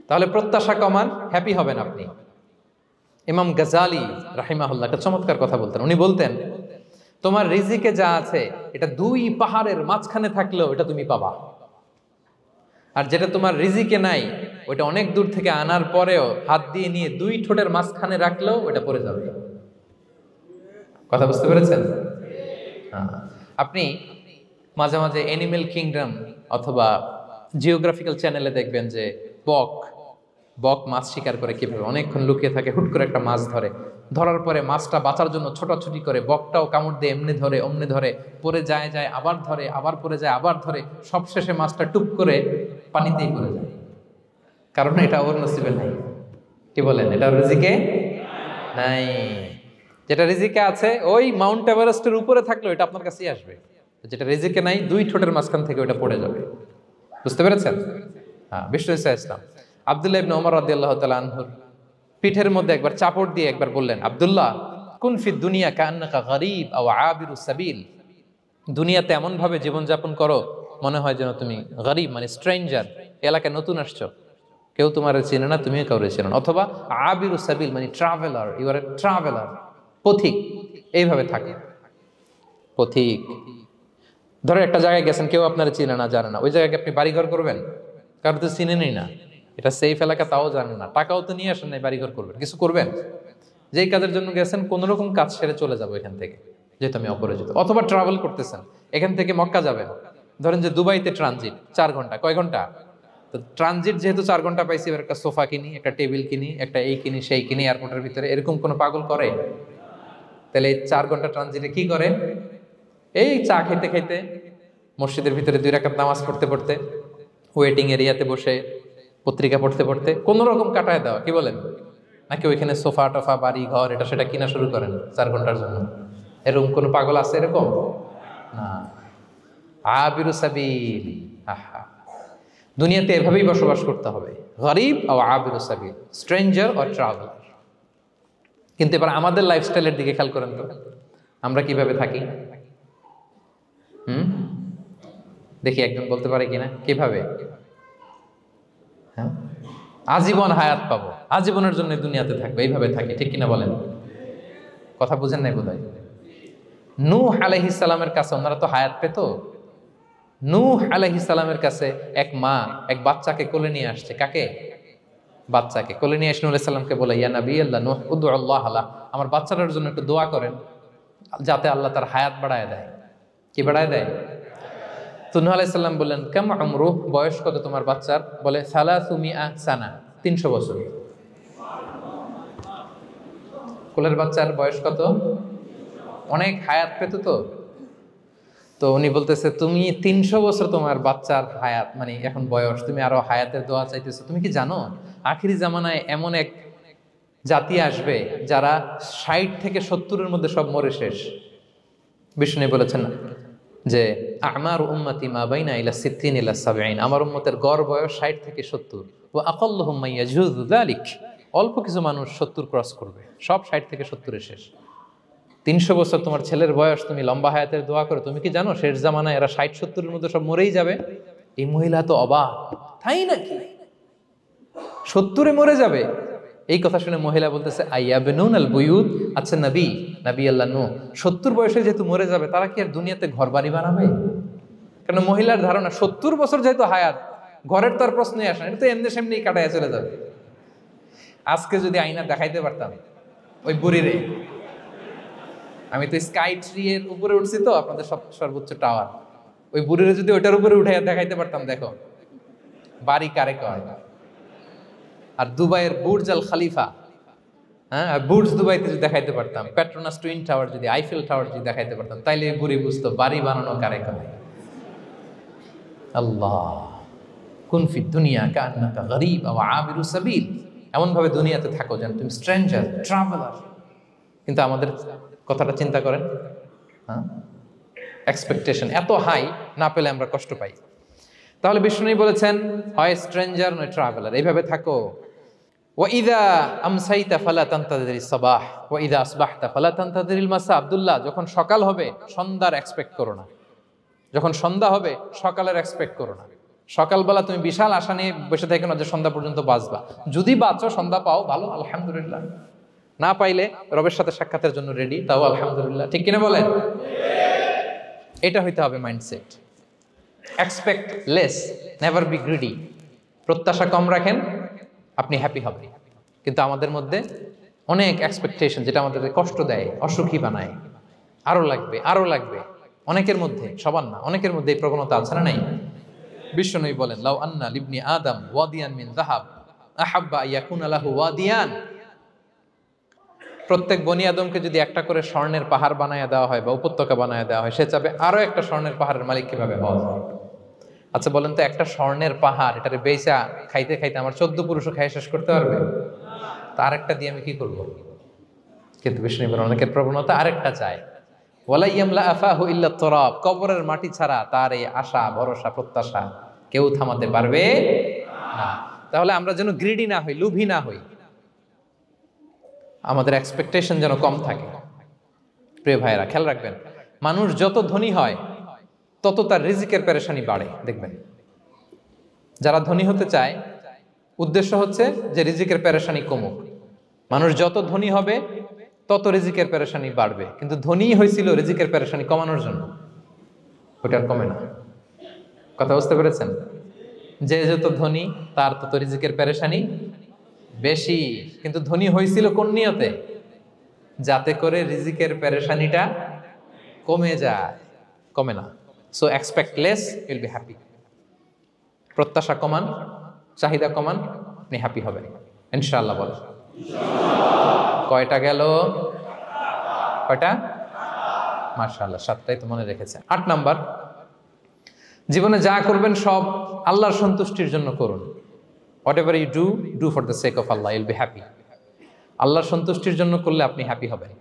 Speaker 1: তাহলে প্রত্যাশা কমান, হ্যাপি হবেন আপনি। ইমাম গাজালি রাহিমাহুল্লাহ একটা চমৎকার কথা বলতেন। উনি বলতেন, তোমার রিজিকে যা আছে এটা 2 পাহাড়ের মাঝখানে থাকলেও এটা তুমি পাবা, আর যেটা তোমার রিজিকে নাই ওটা অনেক দূর থেকে আনার পরেও হাত দিয়ে নিয়ে 2 ঠোঁটের মাঝখানে রাখলেও ওটা পড়ে যাবে। কথা বুঝতে পেরেছেন? আপনি মাঝে মাঝে অ্যানিমেল কিংডম অথবা জিওগ্রাফিক্যাল চ্যানেলে দেখবেন যে বক মাছ শিকার করে কিভাবে অনেকক্ষণ লুকিয়ে থাকে, হুট করে একটা মাছ ধরে, ধরার পরে মাছটা বাঁচার জন্য ছোটাছুটি করে, বকটাও কামড় দিয়ে এমনি ধরে অমনি ধরে, পরে যায় আবার ধরে, আবার পরে যায় আবার ধরে, সবশেষে মাছটা টুপ করে পানিতেই পড়ে যায়, কারণ এটা ওর নসিবে নাই। কি বলেন? এটা রিজিকে নাই। যেটা রিজিকে আছে ওই মাউন্ট এভারেস্টের উপরে থাকলেও এটা আপনার কাছেই আসবে, যেটা রিজিকে নাই 2 ঠোঁটের মাঝখান থেকে ওটা পড়ে যাবে। বুঝতে পেরেছেন? হ্যাঁ, বিষ্ণু ইসলাম আব্দুল্লাহ ইবনে ওমর রাদিয়াল্লাহু তাআলা আনহুর পিঠের মধ্যে একবার চাপড় দিয়ে একবার বললেন, আব্দুল্লাহ কুন ফি দুনিয়া কান্নাকা গরীব আও আবিরু সাবিল, দুনিয়াতে এমন ভাবে জীবনযাপন করো মনে হয় যেন তুমি গরীব মানে স্ট্রেঞ্জার, এলাকায় নতুন আসছো, কেউ তোমার চেনে না, তুমিও কাউরে চেনো না, অথবা আবিরু সাবিল মানে traveller, you are a traveller, পথিক, এইভাবে থাকে। পথিক, ধরো একটা জায়গায় গেছেন, কেউ আপনারা চিনে না, জানে না, ওই জায়গায় আপনি বাড়িঘর করবেন? কারো তো চিনেনই না, এটা সেফ এলাকা তাও জানেন না, টাকাও তো নিয়ে আসেন নাই, বাড়িঘর করবেন, কিছু করবেন? যেই কাজের জন্য গেছেন কোন রকম কাজ সেরে চলে যাবো এখান থেকে, যেহেতু আমি অপরিচিত। অথবা ট্রাভেল করতেছেন, এখান থেকে মক্কা যাবেন, ধরেন যে দুবাইতে ট্রানজিট 4 ঘন্টা, কয় ঘন্টা? তো ট্রানজিট যেহেতু 4 ঘন্টা পাইছি, এবার একটা সোফা কিনি, একটা টেবিল কিনি, একটা এই কিনি সেই কিনি এয়ারপোর্টের ভিতরে, এরকম কোনো পাগল করে? তাহলে এই 4 ঘন্টা ট্রানজিটে কি করে? এই চা খাইতে খাইতে, মসজিদের ভিতরে 2 রাকাত নামাজ পড়তে পড়তে, ওয়েটিং এরিয়াতে বসে পত্রিকা পড়তে পড়তে কোনো রকম কাটায় দেওয়া, কি বলেন? নাকি ওইখানে সোফা টোফা বাড়ি ঘর এটা সেটা কিনা শুরু করেন 4 ঘন্টার জন্য? এরকম কোনো পাগল আছে এরকম? না। আবিরু সাবিল, আহা, দুনিয়াতে এভাবেই বসবাস করতে হবে, গরিব ও আবিরু সাবিল, স্ট্রেঞ্জার ও ট্রাভেলার। কিন্তু এবার আমাদের লাইফস্টাইলের দিকে খেয়াল করেন তো, আমরা কিভাবে থাকি? দেখি একজন বলতে পারে কিনা কিভাবে? হ্যাঁ, আজীবন হায়াত পাবো, আজীবনের জন্য দুনিয়াতে থাকবে, এইভাবে থাকি, ঠিক কিনা বলেন? কথা বুঝেন নাই বোধহয়। নূহ আলাইহিস সালামের কাছে ওনারা তো হায়াত পেত। নূহ আলাইহিস সালামের কাছে এক মা এক বাচ্চাকে কোলে নিয়ে আসছে। কাকে? বাচ্চাকে কোলে নিয়ে এসে নূহ আলাইহিস সালামকে বলে, ইয়া নবী আল্লাহ নূহ উদউ আল্লাহ আলা, আমার বাচ্চাটার জন্য একটু দোয়া করেন যাতে আল্লাহ তার হায়াত বাড়ায় দেয়। কি বাড়ায় দেয়? তো নূহ আলাইহিস সালাম বললেন, কাম উমরুহ, বয়স কত তোমার বাচ্চার? বলে 300 সানা, 300 বছর। কোলের বাচ্চার বয়স কত? অনেক হায়াত পেত তো। তো উনি বলতেছে, তুমি 300 বছর তোমার বাচ্চার হায়াত মানে এখন বয়স, তুমি আরো হায়াতের দোয়া চাইতেছো? তুমি কি জানো আখিরি জামানায় এমন এক জাতি আসবে যারা 60 থেকে 70-এর মধ্যে সব মরে শেষ। বিষ্ণু বলেছেন যে আমার উম্মতি মা বাইনা ইলা 60 ইলা 70, আমার উম্মতের গড় বয়স 60 থেকে 70, ওয়া আকাল্লুহুম মাইয়াজুযু যালিক, অল্প কিছু মানুষ 70 ক্রস করবে, সব 60 থেকে 70-এ শেষ। 300 বছর তোমার ছেলের বয়স, তুমি লম্বা হায়াতের দোয়া করো, তুমি কি জানো শেষ জামানায় এরা 60-70-এর মধ্যে সব মরেই যাবে? এই মহিলা তো অবাক, তাই নাকি 70-এ মরে যাবে? এই কথা শুনে মহিলা বলতেছে আইয়াবনুন আল বুয়ুত, আচ্ছা নবী, নবী আল্লাহ নূহ 70 বয়সে যেহেতু মরে যাবে, তারা কি আর দুনিয়াতে ঘর বাড়ি বানাবে? কারণ মহিলার ধারণা 70 বছর যেহেতু হায়াত, ঘরের তো আর প্রশ্নই আসে না, এটা তো এমনি সেমনি কাটাইয়া চলে যাবে। আজকে যদি আয়না দেখাইতে পারতাম ওই বুড়িরে, আমি তো স্কাই ট্রি এর উপরে উঠছি, তো আপনাদের সর্বোচ্চ টাওয়ার, ওই বুড়িরে যদি ওইটার উপরে উঠে দেখাইতে পারতাম, দেখো বাড়ি কারে কয়। আর দুবাইয়ের বুর্জ আল খালিফা, হ্যাঁ, আর বুর্জ দুবাইতে যদি দেখাইতে পারতাম, পেট্রোনাস টুইন টাওয়ার যদি, আইফেল টাওয়ার যদি দেখাইতে পারতাম, তাইলে বুড়ি বুঝতো বাড়ি বানানো কারে কয়। আল্লাহ, কুন ফি দুনিয়া কান্নাকা গরীব আও আবিরু সাবিল, এমন ভাবে দুনিয়াতে থাকো যেন তুমি স্ট্রেঞ্জার, ট্রাভেলার। কিন্তু আমাদের কথাটা চিন্তা করেন, হ্যাঁ, এক্সপেকটেশন এত হাই, না পেলে আমরা কষ্ট পাই। তাহলে বিষ্ণু বলেছেন হয় স্ট্রেঞ্জার নয় ট্রাভেলার, এইভাবে থাকো। ওয়াইদা আমসাইতা ফালা তানতাযিরিস সাবাহ ওয়াইদা আসবাহতা ফালা তানতাযিরিল মাসা। আব্দুল্লাহ, যখন সকাল হবে সন্ধ্যার এক্সপেক্ট করো না, যখন সন্ধ্যা হবে সকালের এক্সপেক্ট করো না। সকালবেলা তুমি বিশাল আশা নিয়ে বসে থাকো না যে সন্ধ্যা পর্যন্ত বাঁচবা। যদি বাঁচো, সন্ধ্যা পাও, ভালো, আলহামদুলিল্লাহ। না পাইলে রবের সাথে সাক্ষাতের জন্য রেডি, তাও আলহামদুলিল্লাহ। ঠিক কিনা বলেন? এটা হইতে হবে mindset. Expect less, never be greedy. প্রত্যাশা কম রাখেন, আপনি হ্যাপি হবেন। কিন্তু আমাদের মধ্যে অনেক এক্সপেকটেশন, যেটা আমাদের কষ্ট দেয়, অসুখী বানায়। আরো লাগবে, আরো লাগবে। অনেকের মধ্যে, সবার না, অনেকের মধ্যে এই প্রবণতা আছে না? নাই? বিশ্বনবী বলেন, লাউ আন্না লিবনি আদম ওয়াদিয়ান মিন যাহাব আহাব্বা আইয়াকুনা লাহু ওয়াদিয়ান। প্রত্যেক বনি আদমকে যদি একটা করে স্বর্ণের পাহাড় বানায় দেওয়া হয় বা উপত্যকা বানায় দেওয়া হয়, সে চাবে আরো একটা স্বর্ণের পাহাড়ের মালিক কিভাবে হওয়া যায়। আচ্ছা বলেন তো, একটা স্বর্ণের পাহাড়, এটারে বেচা খাইতে খাইতে আমার 14 পুরুষও খাই শেষ করতে পারবে? তার একটা দিয়ে আমি কি করব? কিন্তু বিষ্ণু বলেন, অনেকের প্রবণতা আরেকটা চায়। ওয়ালা ইয়ামলা আফাহু ইল্লা তুরাব, কবরের মাটি ছাড়া তার এই আশা, ভরসা, প্রত্যাশা কেউ থামাতে পারবে না। তাহলে আমরা যেন গ্রিডি না হই, লোভী না হই, আমাদের এক্সপেকটেশন যেন কম থাকে। প্রিয় ভাইরা, খেয়াল রাখবেন, মানুষ যত ধনী হয় তত তার রিজিকের পেরেশানি বাড়ে। দেখবেন, যারা ধনী হতে চায় উদ্দেশ্য হচ্ছে যে রিজিকের পেরেশানি কমুক। মানুষ যত ধনী হবে তত রিজিকের পেরেশানি বাড়বে। কিন্তু ধনী হয়েছিল রিজিকের পেরেশানি কমানোর জন্য, ওটা আর কমে না। কথা বুঝতে পেরেছেন? যে যত ধনী তার তত রিজিকের পেরেশানি বেশি। কিন্তু ধনী হয়েছিল কোন নিয়তে? যাতে করে রিজিকের পেরেশানিটা কমে যায়, কমে না। So expect less, Yule be happy. প্রত্যাশা কমান, চাহিদা কমান, আপনি হ্যাপি হবেন ইনশাআল্লাহ। বলে কয়টা গেল? কয়টা? মাশাআল্লাহ, 7টাই তো মনে রেখেছেন। 8 নাম্বার, জীবনে যা করবেন সব আল্লাহর সন্তুষ্টির জন্য করুন। Whatever you do, do for the sake of Allah, you'll be happy. আল্লাহর সন্তুষ্টির জন্য করলে আপনি হ্যাপি হবেন,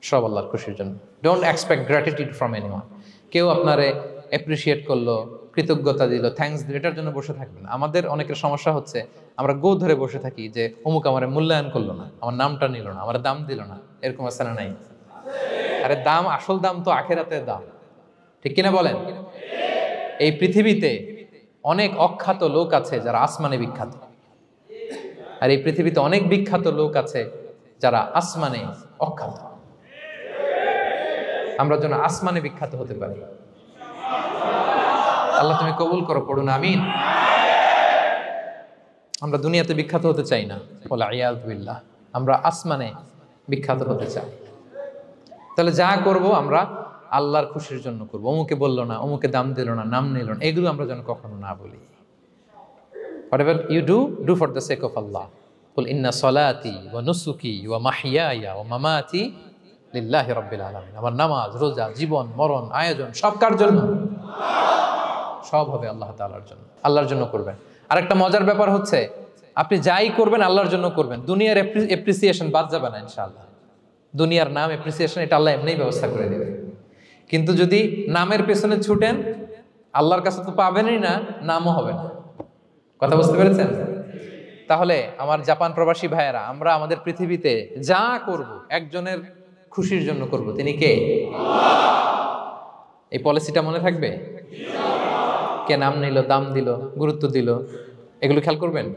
Speaker 1: সব আল্লাহর খুশির জন্য। Don't expect gratitude from anyone. কেউ আপনারে অ্যাপ্রিশিয়েট করলো, কৃতজ্ঞতা দিল, থ্যাঙ্কস দিল, এটার জন্য বসে থাকবেন। আমাদের অনেকের সমস্যা হচ্ছে, আমরা গো ধরে বসে থাকি যে অমুক আমার মূল্যায়ন করলো না, আমার নামটা নিল না, আমার দাম দিল না। এরকম আছে না? নাই? আরে দাম, আসল দাম তো আখেরাতের দাম। ঠিক কিনা বলেন? এই পৃথিবীতে অনেক অখ্যাত লোক আছে যারা আসমানে বিখ্যাত, আর এই পৃথিবীতে অনেক বিখ্যাত লোক আছে যারা আসমানে অখ্যাত। আমরা যেন আসমানে বিখ্যাত হতে পারি। আল্লাহ তুমি কবুল করো, পড়ুন আমিন। আমরা দুনিয়াতে বিখ্যাত হতে চাই না, ওয়াল ইয়াযু বিল্লাহ, আমরা আসমানে বিখ্যাত হতে চাই। তাহলে যা করব আমরা আল্লাহর খুশির জন্য করবো। অমুকে বললো না, অমুকে দাম দিল না, নাম নিল না, এগুলো আমরা যেন কখনো না বলি। Whatever you do, do for the sake of Allah. Qul inna salati wa nusuki wa mahyaya wa mamati lillahi rabbil alamin. আমার নামাজ, রোজা, জীবন, মরণ, আয়োজন সব কার জন্য? সব হবে আল্লাহ তাআলার জন্য, আল্লাহর জন্য করবেন। আরেকটা মজার ব্যাপার হচ্ছে, আপনি যাই করবেন আল্লাহর জন্য করবেন। দুনিয়ার এপ্রিসিয়েশন বাদ যাবে না ইনশাআল্লাহ। দুনিয়ার নাম, এপ্রিসিয়েশন, এটা আল্লাহ এমনিই ব্যবস্থা করে দেবে। কিন্তু যদি নামের পেছনে ছুটেন, আল্লাহর কাছে তো পাবেনই না, নামও হবে না। কথা বুঝতে পেরেছেন? তাহলে আমার জাপান প্রবাসী ভাইয়েরা, আমরা আমাদের পৃথিবীতে যা করব একজনের খুশির জন্য করব। তিনি কে? এই পলিসিটা মনে থাকবে? কে নাম নিল, দাম দিল, গুরুত্ব দিল, এগুলো খেয়াল করবেন।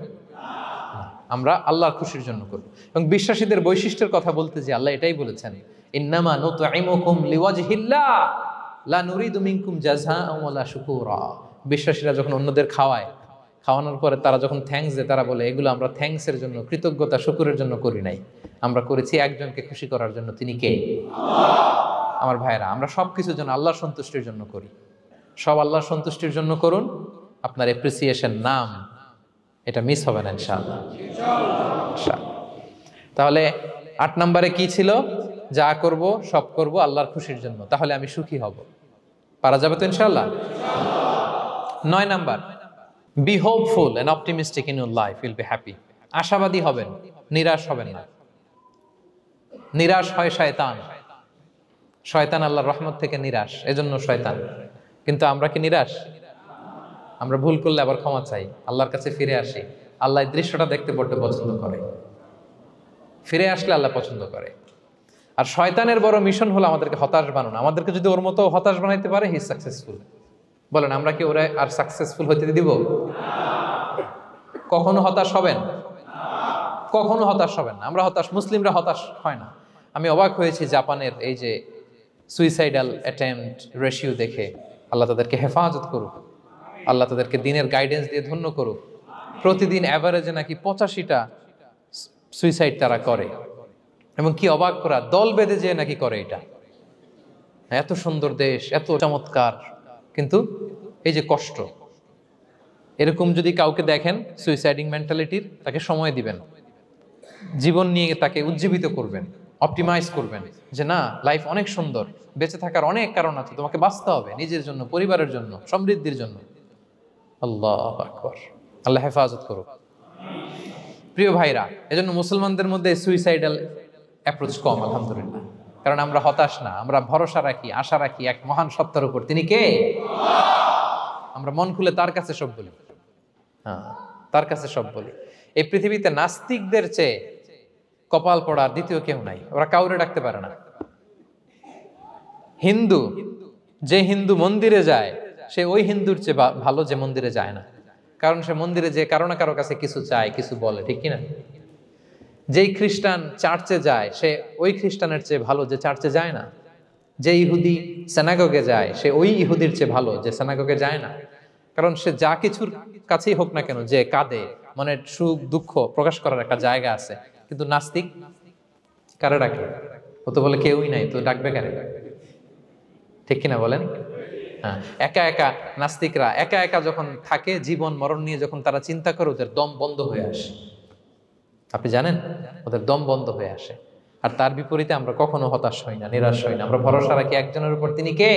Speaker 1: আমরা আল্লাহর খুশির জন্য করব। এবং বিশ্বাসীদের বৈশিষ্ট্যের কথা বলতে যে আল্লাহ এটাই বলেছেন, ইন্নামা নুতঈমুকুম লিওয়াজহিল্লাহ লা নুরিদু মিনকুম জাযাআন ওয়ালা শুকুরা। বিশ্বাসীরা যখন অন্যদের খাওয়ানোর পরে তারা যখন থ্যাঙ্কস দেয়, তারা বলে এগুলো আমরা থ্যাঙ্কসের জন্য, কৃতজ্ঞতা শুকুরের জন্য করি নাই, আমরা করেছি একজনকে খুশি করার জন্য। তিনি কে? আমার ভাইরা, আমরা সব কিছুর জন্য আল্লাহর সন্তুষ্টির জন্য করি। সব আল্লাহর সন্তুষ্টির জন্য করুন, আপনার অ্যাপ্রিসিয়েশন নাম এটা মিস হবে না ইনশাআল্লাহ। তাহলে 8 নম্বরে কি ছিল? যা করব সব করব আল্লাহর খুশির জন্য, তাহলে আমি সুখী হব। পারা যাবে তো ইনশাআল্লাহ? 9 number, be hopeful and optimistic in your life, will be happy. আশাবাদী হবেন, নিরাশ হবেন না। নিরাশ হয় শয়তান। শয়তান আল্লাহর রহমত থেকে নিরাশ, এজন্য শয়তান। কিন্তু আমরা কি নিরাশ? আমরা ভুল করলে আবার ক্ষমা চাই, আল্লাহর কাছে ফিরে আসি। আল্লাহ এই দৃশ্যটা দেখতে বড্ড পছন্দ করে, ফিরে আসলে আল্লাহ পছন্দ করে। আর শয়তানের বড় মিশন হলো আমাদেরকে হতাশ বানানো। আমাদেরকে যদি ওর মতো হতাশ বানাইতে পারে, হি সাকসেসফুল। বলেন, আমরা কি ওরা আর সাকসেসফুল হতে দিব? কখনো হতাশ হবেন? কখনো হতাশ হবেন না। আমরা হতাশ, মুসলিমরা হতাশ হয় না। আমি অবাক হয়েছি জাপানের এই যে সুইসাইডাল অ্যাটেম্পট রেশিও দেখে। আল্লাহ তাদেরকে হেফাজত করুক, আল্লাহ তাদেরকে দিনের গাইডেন্স দিয়ে ধন্য করুক। প্রতিদিন অ্যাভারেজে নাকি 85টা সুইসাইড তারা করে, এবং কি অবাক করা, দল বেঁধে যেয়ে নাকি করে এটা। এত সুন্দর দেশ, এত চমৎকার, কিন্তু এই যে কষ্ট। এরকম যদি কাউকে দেখেন সুইসাইডিং মেন্টালিটির, তাকে সময় দিবেন, জীবন নিয়ে তাকে উজ্জীবিত করবেন, অপটিমাইজ করবেন যে না, লাইফ অনেক সুন্দর, বেঁচে থাকার অনেক কারণ আছে, তোমাকে বাঁচতে হবে নিজের জন্য, পরিবারের জন্য, সমৃদ্ধির জন্য। আল্লাহু আকবার। আল্লাহ হেফাজত করুক। প্রিয় ভাইরা, এজন্য মুসলমানদের মধ্যে সুইসাইডাল অ্যাপ্রোচ কম, আলহামদুলিল্লাহ। কারণ আমরা হতাশ না, আমরা ভরসা রাখি, আশা রাখি এক মহান সত্তার উপর। তিনি কে? আমরা মন খুলে তার কাছে সব বলি। হ্যাঁ, তার কাছে সব বলি। এই পৃথিবীতে নাস্তিকদের চেয়ে কপাল পড়ার দ্বিতীয় কেউ নাই। ওরা কাউরে ডাকতে পারে না। হিন্দু, যে হিন্দু মন্দিরে যায়, সে ওই হিন্দুর চেয়ে ভালো যে মন্দিরে যায় না। কারণ সে মন্দিরে যে কারো না কারো কাছে কিছু চায়, কিছু বলে, ঠিক কিনা? যেই খ্রিস্টান চার্চে যায়, সে ওই খ্রিস্টানের চেয়ে ভালো যে চার্চে যায় না। যে ইহুদি সেনাগগে যায়, সে ওই ইহুদির চেয়ে ভালো যে সেনাগগে যায় না। কারণ সে যা কিছুর কাছেই হোক না কেন, যে কাঁদে, মানে সুখ দুঃখ প্রকাশ করার একটা জায়গা আছে। কিন্তু নাস্তিক কারে ডাকে? ও তো বলে কেউই নাই, তো ডাকবে কারে? ঠিক কিনা বলেন? হ্যাঁ, একা একা নাস্তিকরা একা একা যখন থাকে, জীবন মরণ নিয়ে যখন তারা চিন্তা করে, ওদের দম বন্ধ হয়ে আসে। আপনি জানেন, ওদের দম বন্ধ হয়ে আসে। আর তার বিপরীতে আমরা কখনো হতাশ হই না, নিরাশ হই না। আমরা ভরসা রাখি একজনের উপর, তিনি কে?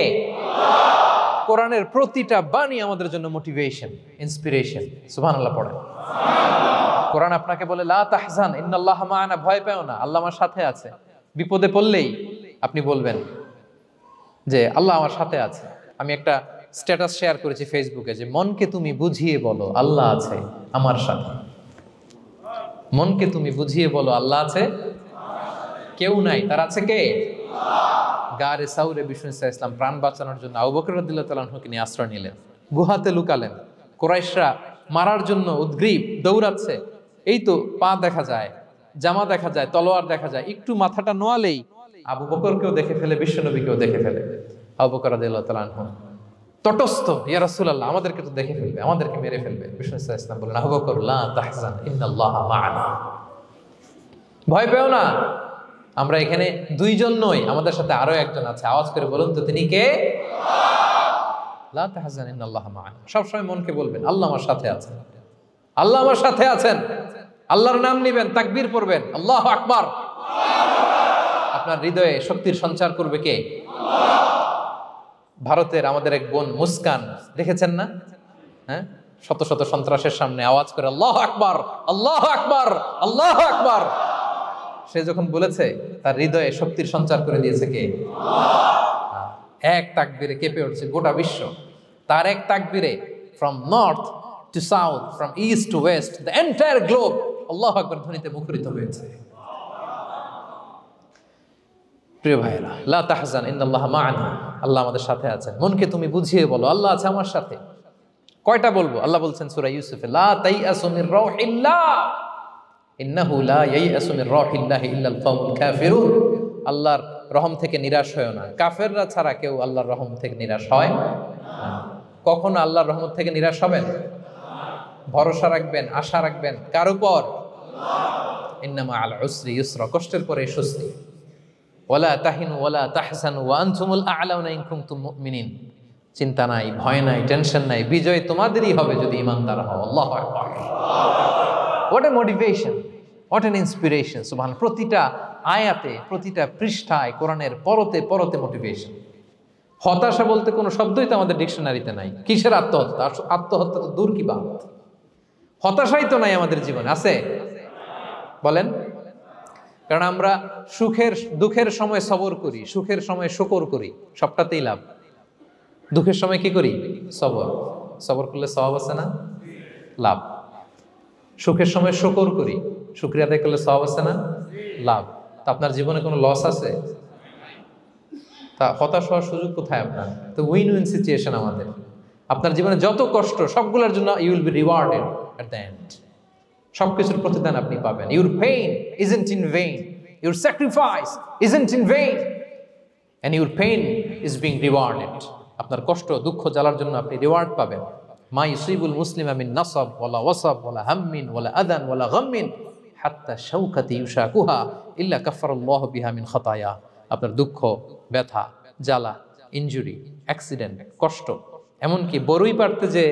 Speaker 1: কোরআনের প্রতিটা বাণী আমাদের জন্য মোটিভেশন, ইন্সপিরেশন। সুবহানাল্লাহ পড়েন। কোরআন আপনাকে বলে লা তাহজান ইন্নাল্লাহা মা'ানা, ভয় পেও না, আল্লাহ আমার সাথে আছে। বিপদে পড়লেই আপনি বলবেন যে আল্লাহ আমার সাথে আছে। আমি একটা স্ট্যাটাস শেয়ার করেছি ফেসবুকে যে মনকে তুমি বুঝিয়ে বলো আল্লাহ আছে আমার সাথে। মনকে তুমি বুঝিয়ে বলো আল্লাহ আছে, কেউ নাই, তার আছে কে? গারে সাউরে বিষ্ণু ইসলাম প্রাণ বাঁচানোর জন্য আবু বকর রাদিয়াল্লাহু তাআলা আনহুকে নিয়ে আশ্রয় নিলেন, গুহাতে লুকালেন। কুরাইশরা মারার জন্য উদ্গ্রীব, দৌড়াচ্ছে। এই তো পা দেখা যায়, জামা দেখা যায়, তলোয়ার দেখা যায়। একটু মাথাটা নোয়ালেই আবু বকরকেও দেখে ফেলে, বিশ্বনবীকেও দেখে ফেলে। আবু বকর রাদিয়াল্লাহু তাআলা আনহু তটস্থ, ইয়া রাসূলুল্লাহ, আমাদেরকে তো দেখে ফেলবে, আমাদেরকে মেরে ফেলবে। বিষ্ণু ইসলাম বললেন, আবু বকর লা তাহজান ইন্নাল্লাহা মা'ানা, ভয় পেও না, আমরা এখানে দুইজন নই, আমাদের সাথে আরো একজন আছে। আওয়াজ করে বলুন তো, তিনি কে? লা তাহজান ইন্নাল্লাহা মা'ানা। সবসময় মনকে বলবেন আল্লাহ আমার সাথে আছেন, আল্লাহ আমার সাথে আছেন। আল্লাহর নাম নিবেন, তাকবীর পড়বেন, আল্লাহু আকবার। আপনার হৃদয়ে শক্তির সঞ্চার করবে কে? ভারতের আমাদের এক বোন মুস্কান, দেখেছেন না? হ্যাঁ, শত শত সন্ত্রাসের সামনে আওয়াজ করে আল্লাহু আকবার, আল্লাহু আকবার, আল্লাহু আকবার। সে যখন বলেছে, তার হৃদয়ে শক্তির সঞ্চার করে দিয়েছে কে? এক তাকবীরে কেঁপে উঠছে গোটা বিশ্ব। তার এক তাকবীরে from north to south, from east to west, the entire globe আল্লাহু আকবার ধ্বনিতে মুখরিত হয়েছে। প্রিয় ভাইরা, লা তাহজান ইন্নাল্লাহা মা'ানা, আল্লাহ আমাদের সাথে আছেন। মনকে তুমি বুঝিয়ে বলো আল্লাহ আছে আমার সাথে। কয়টা বলবো? আল্লাহ বলছেন সূরা ইউসুফে, লা তাইয়াসু মির রাউহিল্লাহ, ইন্নাহু লা ইয়াইয়াসু মির রাহিল্লাহি ইল্লাল কওমুল কাফিরুন, আল্লাহর রহম থেকে নিরাশ হয় না, কাফেররা ছাড়া কেউ আল্লাহর রহম থেকে নিরাশ হয় না। কখনো আল্লাহর রহমত থেকে নিরাশ হবেন? ভরসা রাখবেন, আশা রাখবেন কার উপর? ইন্নামা আল উসরি ইউসরা, কষ্টের পরে স্বস্তি। ওয়ালা তাহিনু ওয়ালা তাহজানু ওয়া আনতুমুল আ'লাউনা ইন কুনতুম মুমিনিন, চিন্তা নাই, ভয় নাই, টেনশন নাই, বিজয় তোমাদেরই হবে যদি ঈমানদার হও। আল্লাহু আকবার। What a motivation, what an inspiration. সুবহান, প্রতিটা আয়াতে, প্রতিটা পৃষ্ঠায়, কোরআনের পরতে পরতে মোটিভেশন। হতাশা বলতে কোনো শব্দই তো আমাদের ডিকশনারিতে নাই। কিসের আত্মহত্যা? আত্মহত্যা তো দূর কি বাত, হতাশাই তো নাই আমাদের জীবনে। আছে? বলেন। কারণ আমরা দুঃখের সময় সবর করি, সুখের সময় শুকর করি, সবটাতেই লাভ। দুঃখের সময় কি করি? সবর। সবর করলে সওয়াব আছে না? লাভ। সুখের সময় শুকর করি, শুকরিয়া আদায় করলে সওয়াব আছে না? লাভ। তা আপনার জীবনে কোনো লস আছে? তা হতাশ হওয়ার সুযোগ কোথায় আপনার? তো উইন উইন সিচুয়েশন আমাদের। আপনার জীবনে যত কষ্ট, সবগুলোর জন্য you will be rewarded at the end. সবকিছুর প্রতিদান আপনি পাবেন। Your pain isn't in vain, your sacrifice isn't in vain, and your pain is being rewarded. আপনার কষ্ট, দুঃখ জ্বালার জন্য আপনি রিওয়ার্ড পাবেন। মা ইউসিবুল মুসলিমা মিন নাসাব ওয়ালা ওয়াসাব ওয়ালা হাম্মিন ওয়ালা আদান ওয়ালা গাম্মিন হাত্তা শাওকাতি ইউশাকুহা ইল্লা কাফফারাল্লাহু বিহা মিন খাতায়া। আপনার দুঃখ, ব্যথা, জ্বালা, ইনজুরি, অ্যাক্সিডেন্ট, কষ্ট, এমনকি বড়ই পারতে যে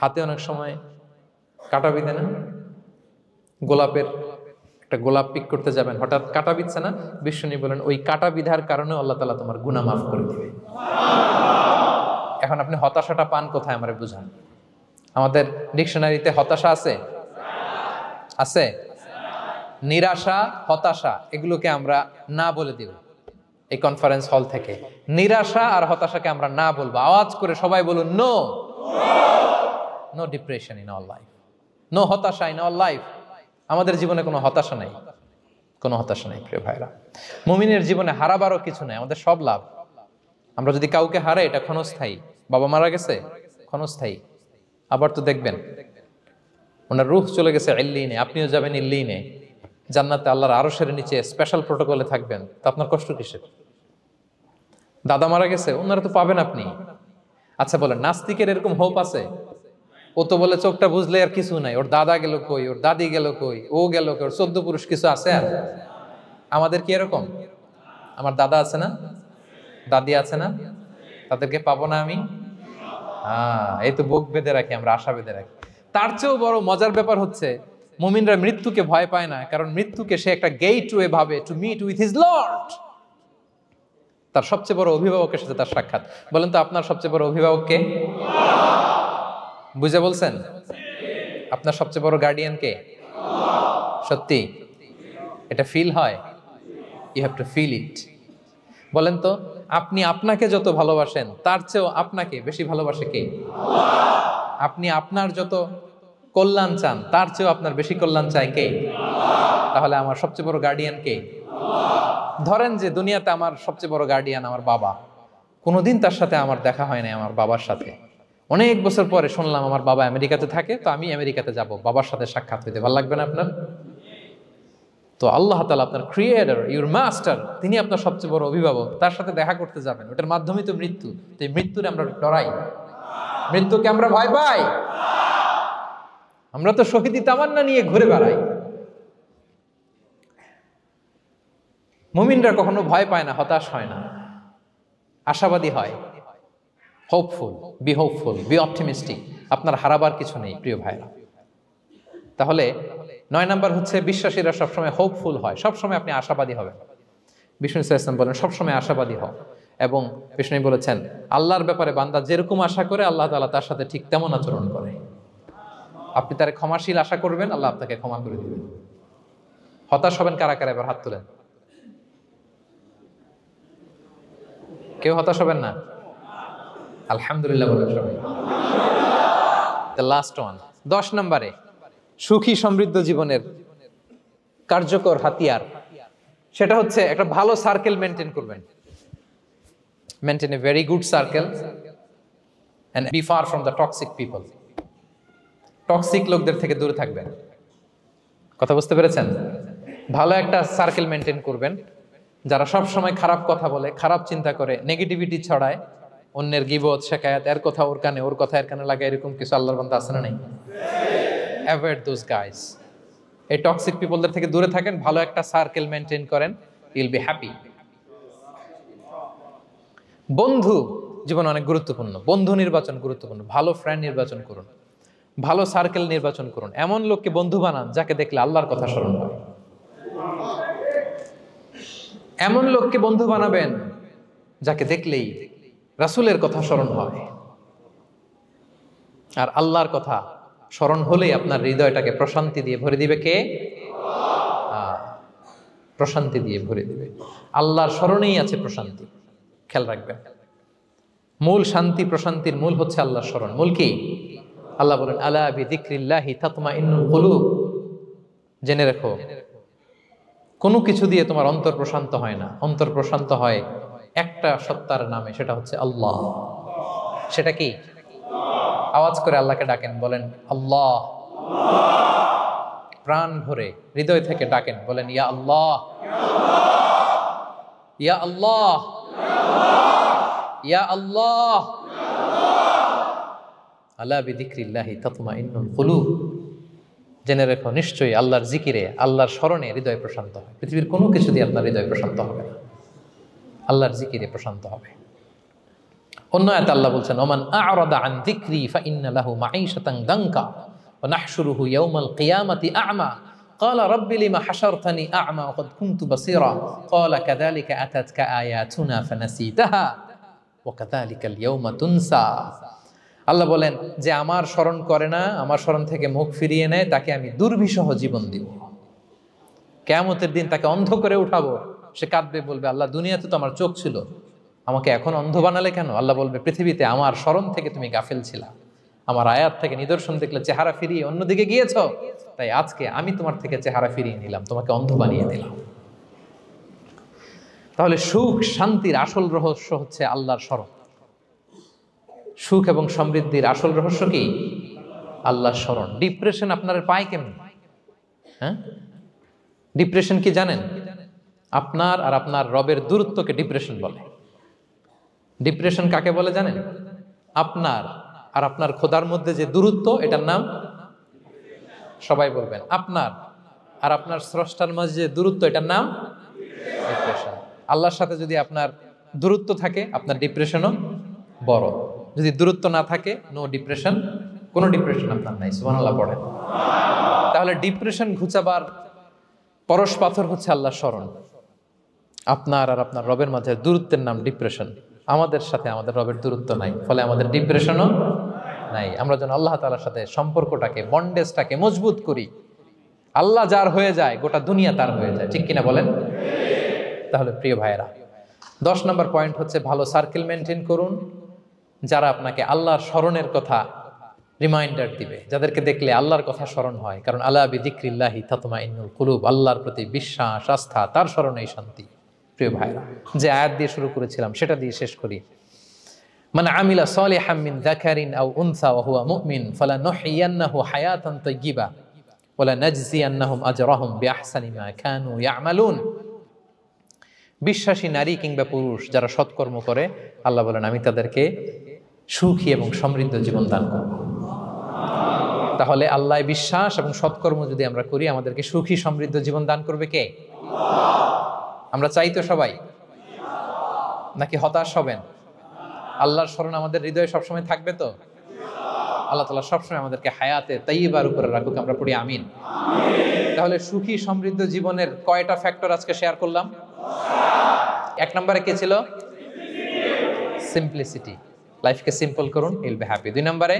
Speaker 1: হাতে অনেক সময় কাটা বিঁধে না, গোলাপের একটা গোলাপ পিক করতে যাবেন, হঠাৎ কাটা বিধছে না, বিশ্বনী বলেন ওই কাটা বিধার কারণে আল্লাহ তাআলা তোমার গুনাহ মাফ করে দিবে। এখন আপনি হতাশাটা পান কোথায় আমারে বুঝান। আমাদের ডিকশনারিতে হতাশা আছে? আছে? নিরাশা, হতাশা এগুলোকে আমরা না বলে দিব এই কনফারেন্স হল থেকে। নিরাশা আর হতাশাকে আমরা না বলবো। আওয়াজ করে সবাই বলুন, no no depression in our life, no হতাশা ইন আওয়ার লাইফ। আমাদের জীবনে কোনো হতাশা নাই, কোনো হতাশা নাই প্রিয় ভাইরা। মুমিনের জীবনে হারাবারও কিছু নাই, আমাদের সব লাভ। আমরা যদি কাউকে হারাই এটা ক্ষণস্থায়ী। বাবা মারা গেছে, ক্ষণস্থায়ী। আবার তো দেখবেন ওনার রূহ চলে গেছে ইল্লিনে, আপনিও যাবেন ইল্লিনে, জান্নাতে আল্লাহর আরশের নিচে স্পেশাল প্রোটোকলে থাকবেন। তো আপনার কষ্ট কিসের? দাদা মারা গেছে, ওনারা তো পাবেন আপনি। আচ্ছা বলেন, নাস্তিকের এরকম হোপ আছে? ও তো বলে চোখটা বুঝলে আর কিছু নাই, ওর দাদা গেল কই, ওর দাদি গেল কই, ও গেল কই, ওর 14 পুরুষ কিছু আছে আর? আমাদের কি এরকম? আমার দাদা আছে না, দাদি আছে না, তাদেরকে পাবো না আমি? এই তো বুক বেঁধে রাখি আমরা, আশা বেঁধে রাখি। তার চেয়েও বড় মজার ব্যাপার হচ্ছে মুমিনরা মৃত্যুকে ভয় পায় না, কারণ মৃত্যুকে সে একটা গেটওয়ে ভাবে to meet with his lord. তার সবচেয়ে বড় অভিভাবকের সাথে তার সাক্ষাৎ। বলেন তো আপনার সবচেয়ে বড় অভিভাবক কে? বুঝে বলছেন? আপনার সবচেয়ে বড় গার্ডিয়ান কে? সত্যি এটা ফিল হয়? You have to feel it. বলেন তো, আপনি আপনাকে যত ভালোবাসেন তার চেয়েও আপনাকে বেশি ভালোবাসে কে? আপনি আপনার যত কল্যাণ চান তার চেয়েও আপনার বেশি কল্যাণ চায় কে? তাহলে আমার সবচেয়ে বড় গার্ডিয়ান কে? ধরেন যে দুনিয়াতে আমার সবচেয়ে বড় গার্ডিয়ান আমার বাবা, কোনোদিন তার সাথে আমার দেখা হয় না, আমার বাবার সাথে অনেক বছর পরে শুনলাম আমার বাবা আমেরিকাতে থাকে, তো আমি আমেরিকাতে যাব বাবার সাথে সাক্ষাৎ হইতে। ভালো লাগবে না আপনার? তো আল্লাহ তাআলা আপনার ক্রিয়েটর, ইউর মাস্টার, তিনি আপনার সবচেয়ে বড় অভিভাবক, তার সাথে দেখা করতে যাবেন, ওটার মাধ্যমেই তো মৃত্যু। তো এই মৃত্যুরে আমরা ডরাই, মৃত্যুকে আমরা ভয় পাই। আমরা তো শহীদি তামান্না নিয়ে ঘুরে বেড়াই। মুমিনরা কখনো ভয় পায় না, হতাশ হয় না, আশাবাদী হয়। Hopeful, B optimistic. আপনার হারাবার কিছু নেই প্রিয় ভাইরা। তাহলে 9 নাম্বার হচ্ছে বিশ্বাসীরা সবসময় হোপফুল হয়, সবসময় আপনি আশাবাদী হবেন। বিষ্ণু ইসলাম বলেন সবসময় আশাবাদী হও, এবং বিষ্ণু বলেছেন আল্লাহর ব্যাপারে বান্দা যেরকম আশা করে আল্লাহ তাআলা তার সাথে ঠিক তেমন আচরণ করে। আপনি তার ক্ষমাশীল আশা করবেন, আল্লাহ আপনাকে ক্ষমা করে দিবেন। হতাশ হবেন কারা কারা? এবার হাত তোলেন। কেউ হতাশ হবেন না? আলহামদুলিল্লাহ বলেন সবাই। দ্য লাস্ট ওয়ান, 10 নম্বরে সুখী সমৃদ্ধ জীবনের কার্যকর হাতিয়ার, সেটা হচ্ছে একটা ভালো সার্কেল মেনটেন করবেন। Maintain a very good circle and be far from the toxic people. Toxic লোকদের থেকে দূরে থাকবেন। কথা বুঝতে পেরেছেন? ভালো একটা সার্কেল মেনটেন করবেন, যারা সব সময় খারাপ কথা বলে, খারাপ চিন্তা করে, নেগেটিভিটি ছড়ায়, অন্যের গীবত শেখায়াত, এর কথা ওর কানে, ওর কথা এর কানে লাগে, এরকম কিছু আল্লাহর বান্দা আছে না নাই? Avoid those guys. এই টক্সিক পিপলদের থেকে দূরে থাকেন, ভালো একটা সার্কেল মেনটেন করেন, ইউল বি হ্যাপি। বন্ধু জীবনে অনেক গুরুত্বপূর্ণ, বন্ধু নির্বাচন গুরুত্বপূর্ণ। ভালো ফ্রেন্ড নির্বাচন করুন, ভালো সার্কেল নির্বাচন করুন, এমন লোককে বন্ধু বানান যাকে দেখলে আল্লাহর কথা স্মরণ হয়। এমন লোককে বন্ধু বানাবেন যাকে দেখলেই রাসূলের কথা স্মরণ হয়। আর আল্লাহর কথা স্মরণ হলেই আপনার হৃদয়টাকে প্রশান্তি দিয়ে ভরে দিবে কে? প্রশান্তি দিয়ে ভরে দিবে। আল্লাহর স্মরণেই আছে প্রশান্তি, খেয়াল রাখবেন। মূল শান্তি প্রশান্তির মূল হচ্ছে আল্লাহর স্মরণ। মূল কি? আল্লাহ বলেন আলা বিযিকরিল্লাহি তাতমাইন্নুল কুলুব। জেনে রাখো, কোনো কিছু দিয়ে তোমার অন্তর প্রশান্ত হয় না, অন্তর প্রশান্ত হয় একটা সত্তার নামে, সেটা হচ্ছে আল্লাহ। সেটা কি? আওয়াজ করে আল্লাহকে ডাকেন, বলেন আল্লাহ। প্রাণ ভরে হৃদয় থেকে ডাকেন, বলেন ইয়া আল্লাহ, ইয়া আল্লাহ, ইয়া আল্লাহ। আলা বিযিকরিল্লাহি তাতমাইন্নুল কুলুব। জেনে রেখো, নিশ্চয়ই আল্লাহর জিকিরে, আল্লাহর স্মরণে হৃদয় প্রশান্ত হয়। পৃথিবীর কোনো কিছু দিয়ে আপনার হৃদয় প্রশান্ত হবে না, আল্লাহর জিকিরে প্রশান্ত হবে। অন্য আয়াতে আল্লাহ বলছেন ওমান আ'রাদা আন যিকরি ফাইন্না লাহু মাঈশাতান দানকা ওয়া নাহশুরুহু ইয়াওমাল কিয়ামাতি আ'মা ক্বালা রাব্বি লিমা হাশারতানি আ'মা ওয়া ক্বাদ কুনতু বাসীরা ক্বালা কাযালিকা আতাতকা আয়াতুনা ফানাসিতাহা ওয়া কাযালিকাল ইয়াওমা তুনসা। আল্লাহ বলেন, যে আমার স্মরণ করে না, আমার স্মরণ থেকে মুখ ফিরিয়ে নেয়, তাকে আমি দুর্বিষহ জীবন দিব। কিয়ামতের দিন তাকে অন্ধ করে উঠাবো, সে কাঁদবে, বলবে আল্লাহ দুনিয়াতে তো আমার চোখ ছিল, আমাকে এখন অন্ধ বানালে কেন? আল্লাহ বলবে পৃথিবীতে আমার স্মরণ থেকে তুমি গাফেল ছিলা, আমার আয়াত থেকে নিদর্শন দেখলে চেহারা ফিরিয়ে অন্যদিকে গিয়েছ, তাই আজকে আমি তোমার থেকে চেহারা ফিরিয়ে নিলাম, তোমাকে অন্ধ বানিয়ে দিলাম। তাহলে সুখ শান্তির আসল রহস্য হচ্ছে আল্লাহর স্মরণ। সুখ এবং সমৃদ্ধির আসল রহস্য কি? আল্লাহর স্মরণ। ডিপ্রেশন আপনার পায় কেমন? হ্যাঁ, ডিপ্রেশন কি জানেন? আপনার আর আপনার রবের দূরত্বকে ডিপ্রেশন বলে। ডিপ্রেশন কাকে বলে জানেন? আপনার আর আপনার খোদার মধ্যে যে দূরত্ব, এটার নাম, সবাই বলবেন, আপনার আর আপনার স্রষ্টার মাঝে যে দূরত্ব, এটার নাম ডিপ্রেশন। আল্লাহর সাথে যদি আপনার দূরত্ব থাকে, আপনার ডিপ্রেশনও বড়। যদি দূরত্ব না থাকে, নো ডিপ্রেশন, কোনো ডিপ্রেশন আপনার নাই। সুবহানাল্লাহ পড়েন। তাহলে ডিপ্রেশন ঘুচাবার পরশ পাথর হচ্ছে আল্লাহর স্মরণ। আপনার আর আপনার রবের মাঝে দূরত্বের নাম ডিপ্রেশন। আমাদের সাথে আমাদের রবের দূরত্ব নাই, ফলে আমাদের ডিপ্রেশনও নাই। আমরা যেন আল্লাহ তাআলার সাথে সম্পর্কটাকে, বন্ডেজটাকে মজবুত করি। আল্লাহ যার হয়ে যায়, গোটা দুনিয়া তার হয়ে যায়। ঠিক কিনা বলেন? তাহলে প্রিয় ভাইয়েরা, 10 নম্বর পয়েন্ট হচ্ছে ভালো সার্কেল মেনটেন করুন, যারা আপনাকে আল্লাহর স্মরণের কথা রিমাইন্ডার দিবে, যাদেরকে দেখলে আল্লাহর কথা স্মরণ হয়। কারণ আলা বিযিকরিল্লাহি তাতমাইন্নুল কুলুব, আল্লাহর প্রতি বিশ্বাস, আস্থা, তার স্মরণেই শান্তি। প্রিয় ভাইরা, যে আয়াত দিয়ে শুরু করেছিলাম সেটা দিয়ে শেষ করি। মান আমিলা সালিহাম মিন যাকারিন আও উনসা ওয়া হুয়া মুমিন ফালানুহইয়ান্নাহু হায়াতান তাইয়্যিবা ওয়া লানাজজিয়ান্নাহুম আজরাহুম বিআহসানি মা কানু ইয়ামালুন। বিশ্বাসী নারী কিংবা পুরুষ যারা সৎকর্ম করে, আল্লাহ বলেন আমি তাদেরকে সুখী এবং সমৃদ্ধ জীবন দান করব। তাহলে আল্লাহ বিশ্বাস এবং সৎকর্ম যদি আমরা করি, আমাদেরকে সুখী সমৃদ্ধ জীবন দান করবে কে? আমরা চাই তো সবাই, নাকি হতাশ হবেন? আল্লাহর স্মরণ আমাদের হৃদয়ে সবসময় থাকবে তো? আল্লাহ তাআলা সবসময় আমাদেরকে হায়াতে তাইয়্যিবার উপরে রাখুক, আমরা পড়ি আমিন। তাহলে সুখী সমৃদ্ধ জীবনের কয়টা ফ্যাক্টর আজকে শেয়ার করলাম? 1 নম্বরে কে ছিল? সিম্পলিসিটি। লাইফকে সিম্পল করুন, ইউল বি হ্যাপি। 2 নম্বরে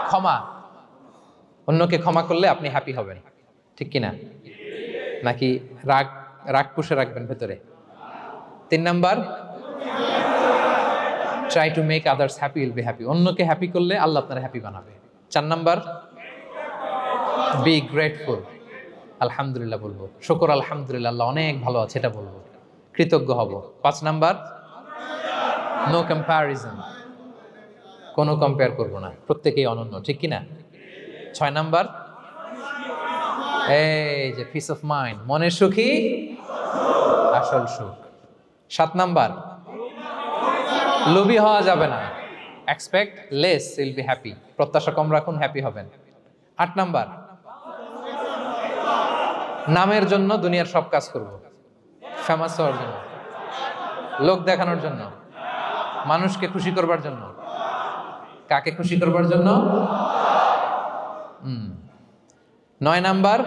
Speaker 1: ক্ষমা। অন্যকে ক্ষমা করলে আপনি হ্যাপি হবেন, ঠিক কিনা? নাকি রাগ রাগ পুষে রাখবেন ভেতরে? 3 number, try to make others happy, will be happy. অন্যকে হ্যাপি করলে আল্লাহ আপনার হ্যাপি বানাবে। 4 নাম্বার, বি গ্রেটফুল। আলহামদুলিল্লাহ বলবো, শুকর আলহামদুলিল্লাহ, আল্লাহ অনেক ভালো আছে এটা বলবো, কৃতজ্ঞ হব। 5 নাম্বার, নো কম্প্যারিজন, কোনো কম্পেয়ার করবো না, প্রত্যেকেই অনন্য, ঠিক কিনা? 6 নাম্বার, এই যে পিস অফ মাইন্ড, মনের সুখী আসল সুখ। 7 নাম্বার, লোভী হওয়া যাবে না। Expect less, will be happy. প্রত্যাশা কম রাখুন, হ্যাপি হবেন। 8 নাম্বার, নামের জন্য দুনিয়ার সব কাজ করব, ফেমাস হওয়ার জন্য, লোক দেখানোর জন্য, মানুষকে খুশি করবার জন্য। কাকে খুশি করবার জন্য? 9 নাম্বার,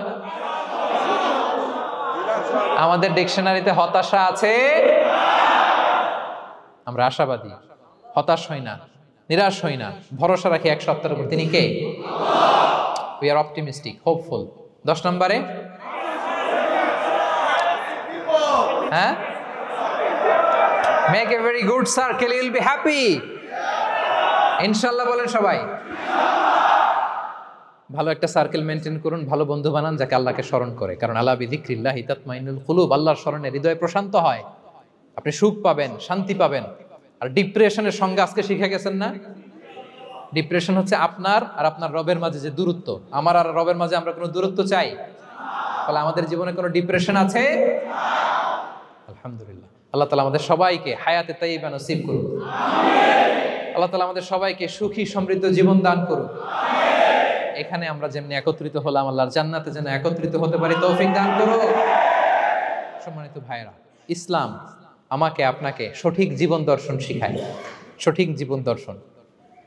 Speaker 1: আমাদের ডিকশনারিতে হতাশা আছে, আমরা আশাবাদী, হতাশ হই না, নিরাশ হই না, ভরসা রাখি এক সত্তার উপর। তিনি কে? We are optimistic, hopeful. 10 নম্বরে, হ্যাঁ, make a very good circle, you will be happy. ইনশাআল্লাহ বলেন সবাই। ভালো একটা সার্কেল মেনটেন করুন, ভালো বন্ধু বানান যাকে আল্লাহকে স্মরণ করে, কারণ আলা বিযিকরিল্লাহি তাতমাইন্নুল কুলুব, আল্লাহর স্মরণে হৃদয় প্রশান্ত হয়, আপনি সুখ পাবেন, শান্তি পাবেন। আর ডিপ্রেশনের সঙ্গে আজকে শিখে গেছেন না, ডিপ্রেশন হচ্ছে আপনার আর আপনার রবের মাঝে যে দূরত্ব। আমার আর রবের মাঝে আমরা কোনো দূরত্ব চাই? ফলে আমাদের জীবনে কোনো ডিপ্রেশন আছে? আলহামদুলিল্লাহ। আল্লাহ তাআলা আমাদের সবাইকে হায়াতে তাইয়্যিবা নসিব করুন। আল্লাহ তাআলা আমাদের সবাইকে সুখী সমৃদ্ধ জীবন দান করুন। এখানে আমরা যেমনি একত্রিত হলাম, আল্লাহর জান্নাতে যেন একত্রিত হতে পারি তৌফিক দান করুন। সম্মানিত ভাইরা, ইসলাম আমাকে আপনাকে সঠিক জীবন দর্শন শিখায়। সঠিক জীবন দর্শন।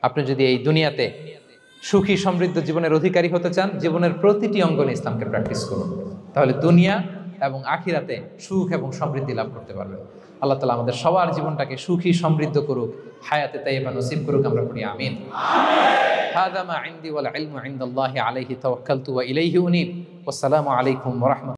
Speaker 1: আপনি যদি এই দুনিয়াতে সুখী সমৃদ্ধ জীবনের অধিকারী হতে চান, জীবনের প্রতিটি অঙ্গনে ইসলামকে প্র্যাকটিস করুন, তাহলে দুনিয়া এবং আখিরাতে সুখ এবং সমৃদ্ধি লাভ করতে পারবেন। আল্লাহ তাআলা আমাদের সবার জীবনটাকে সুখী সমৃদ্ধ করুক, হায়াতে তাইয়্যিবা নসিব করুক, আমরা পড়ি আমিন। হাযা মা ইনদি ওয়াল ইলমু ইনদাল্লাহি আলাইহি তাওয়াক্কালতু ওয়া ইলাইহি উনীব। ওয়াসসালামু আলাইকুম ওয়া রাহমাতুল্লাহ।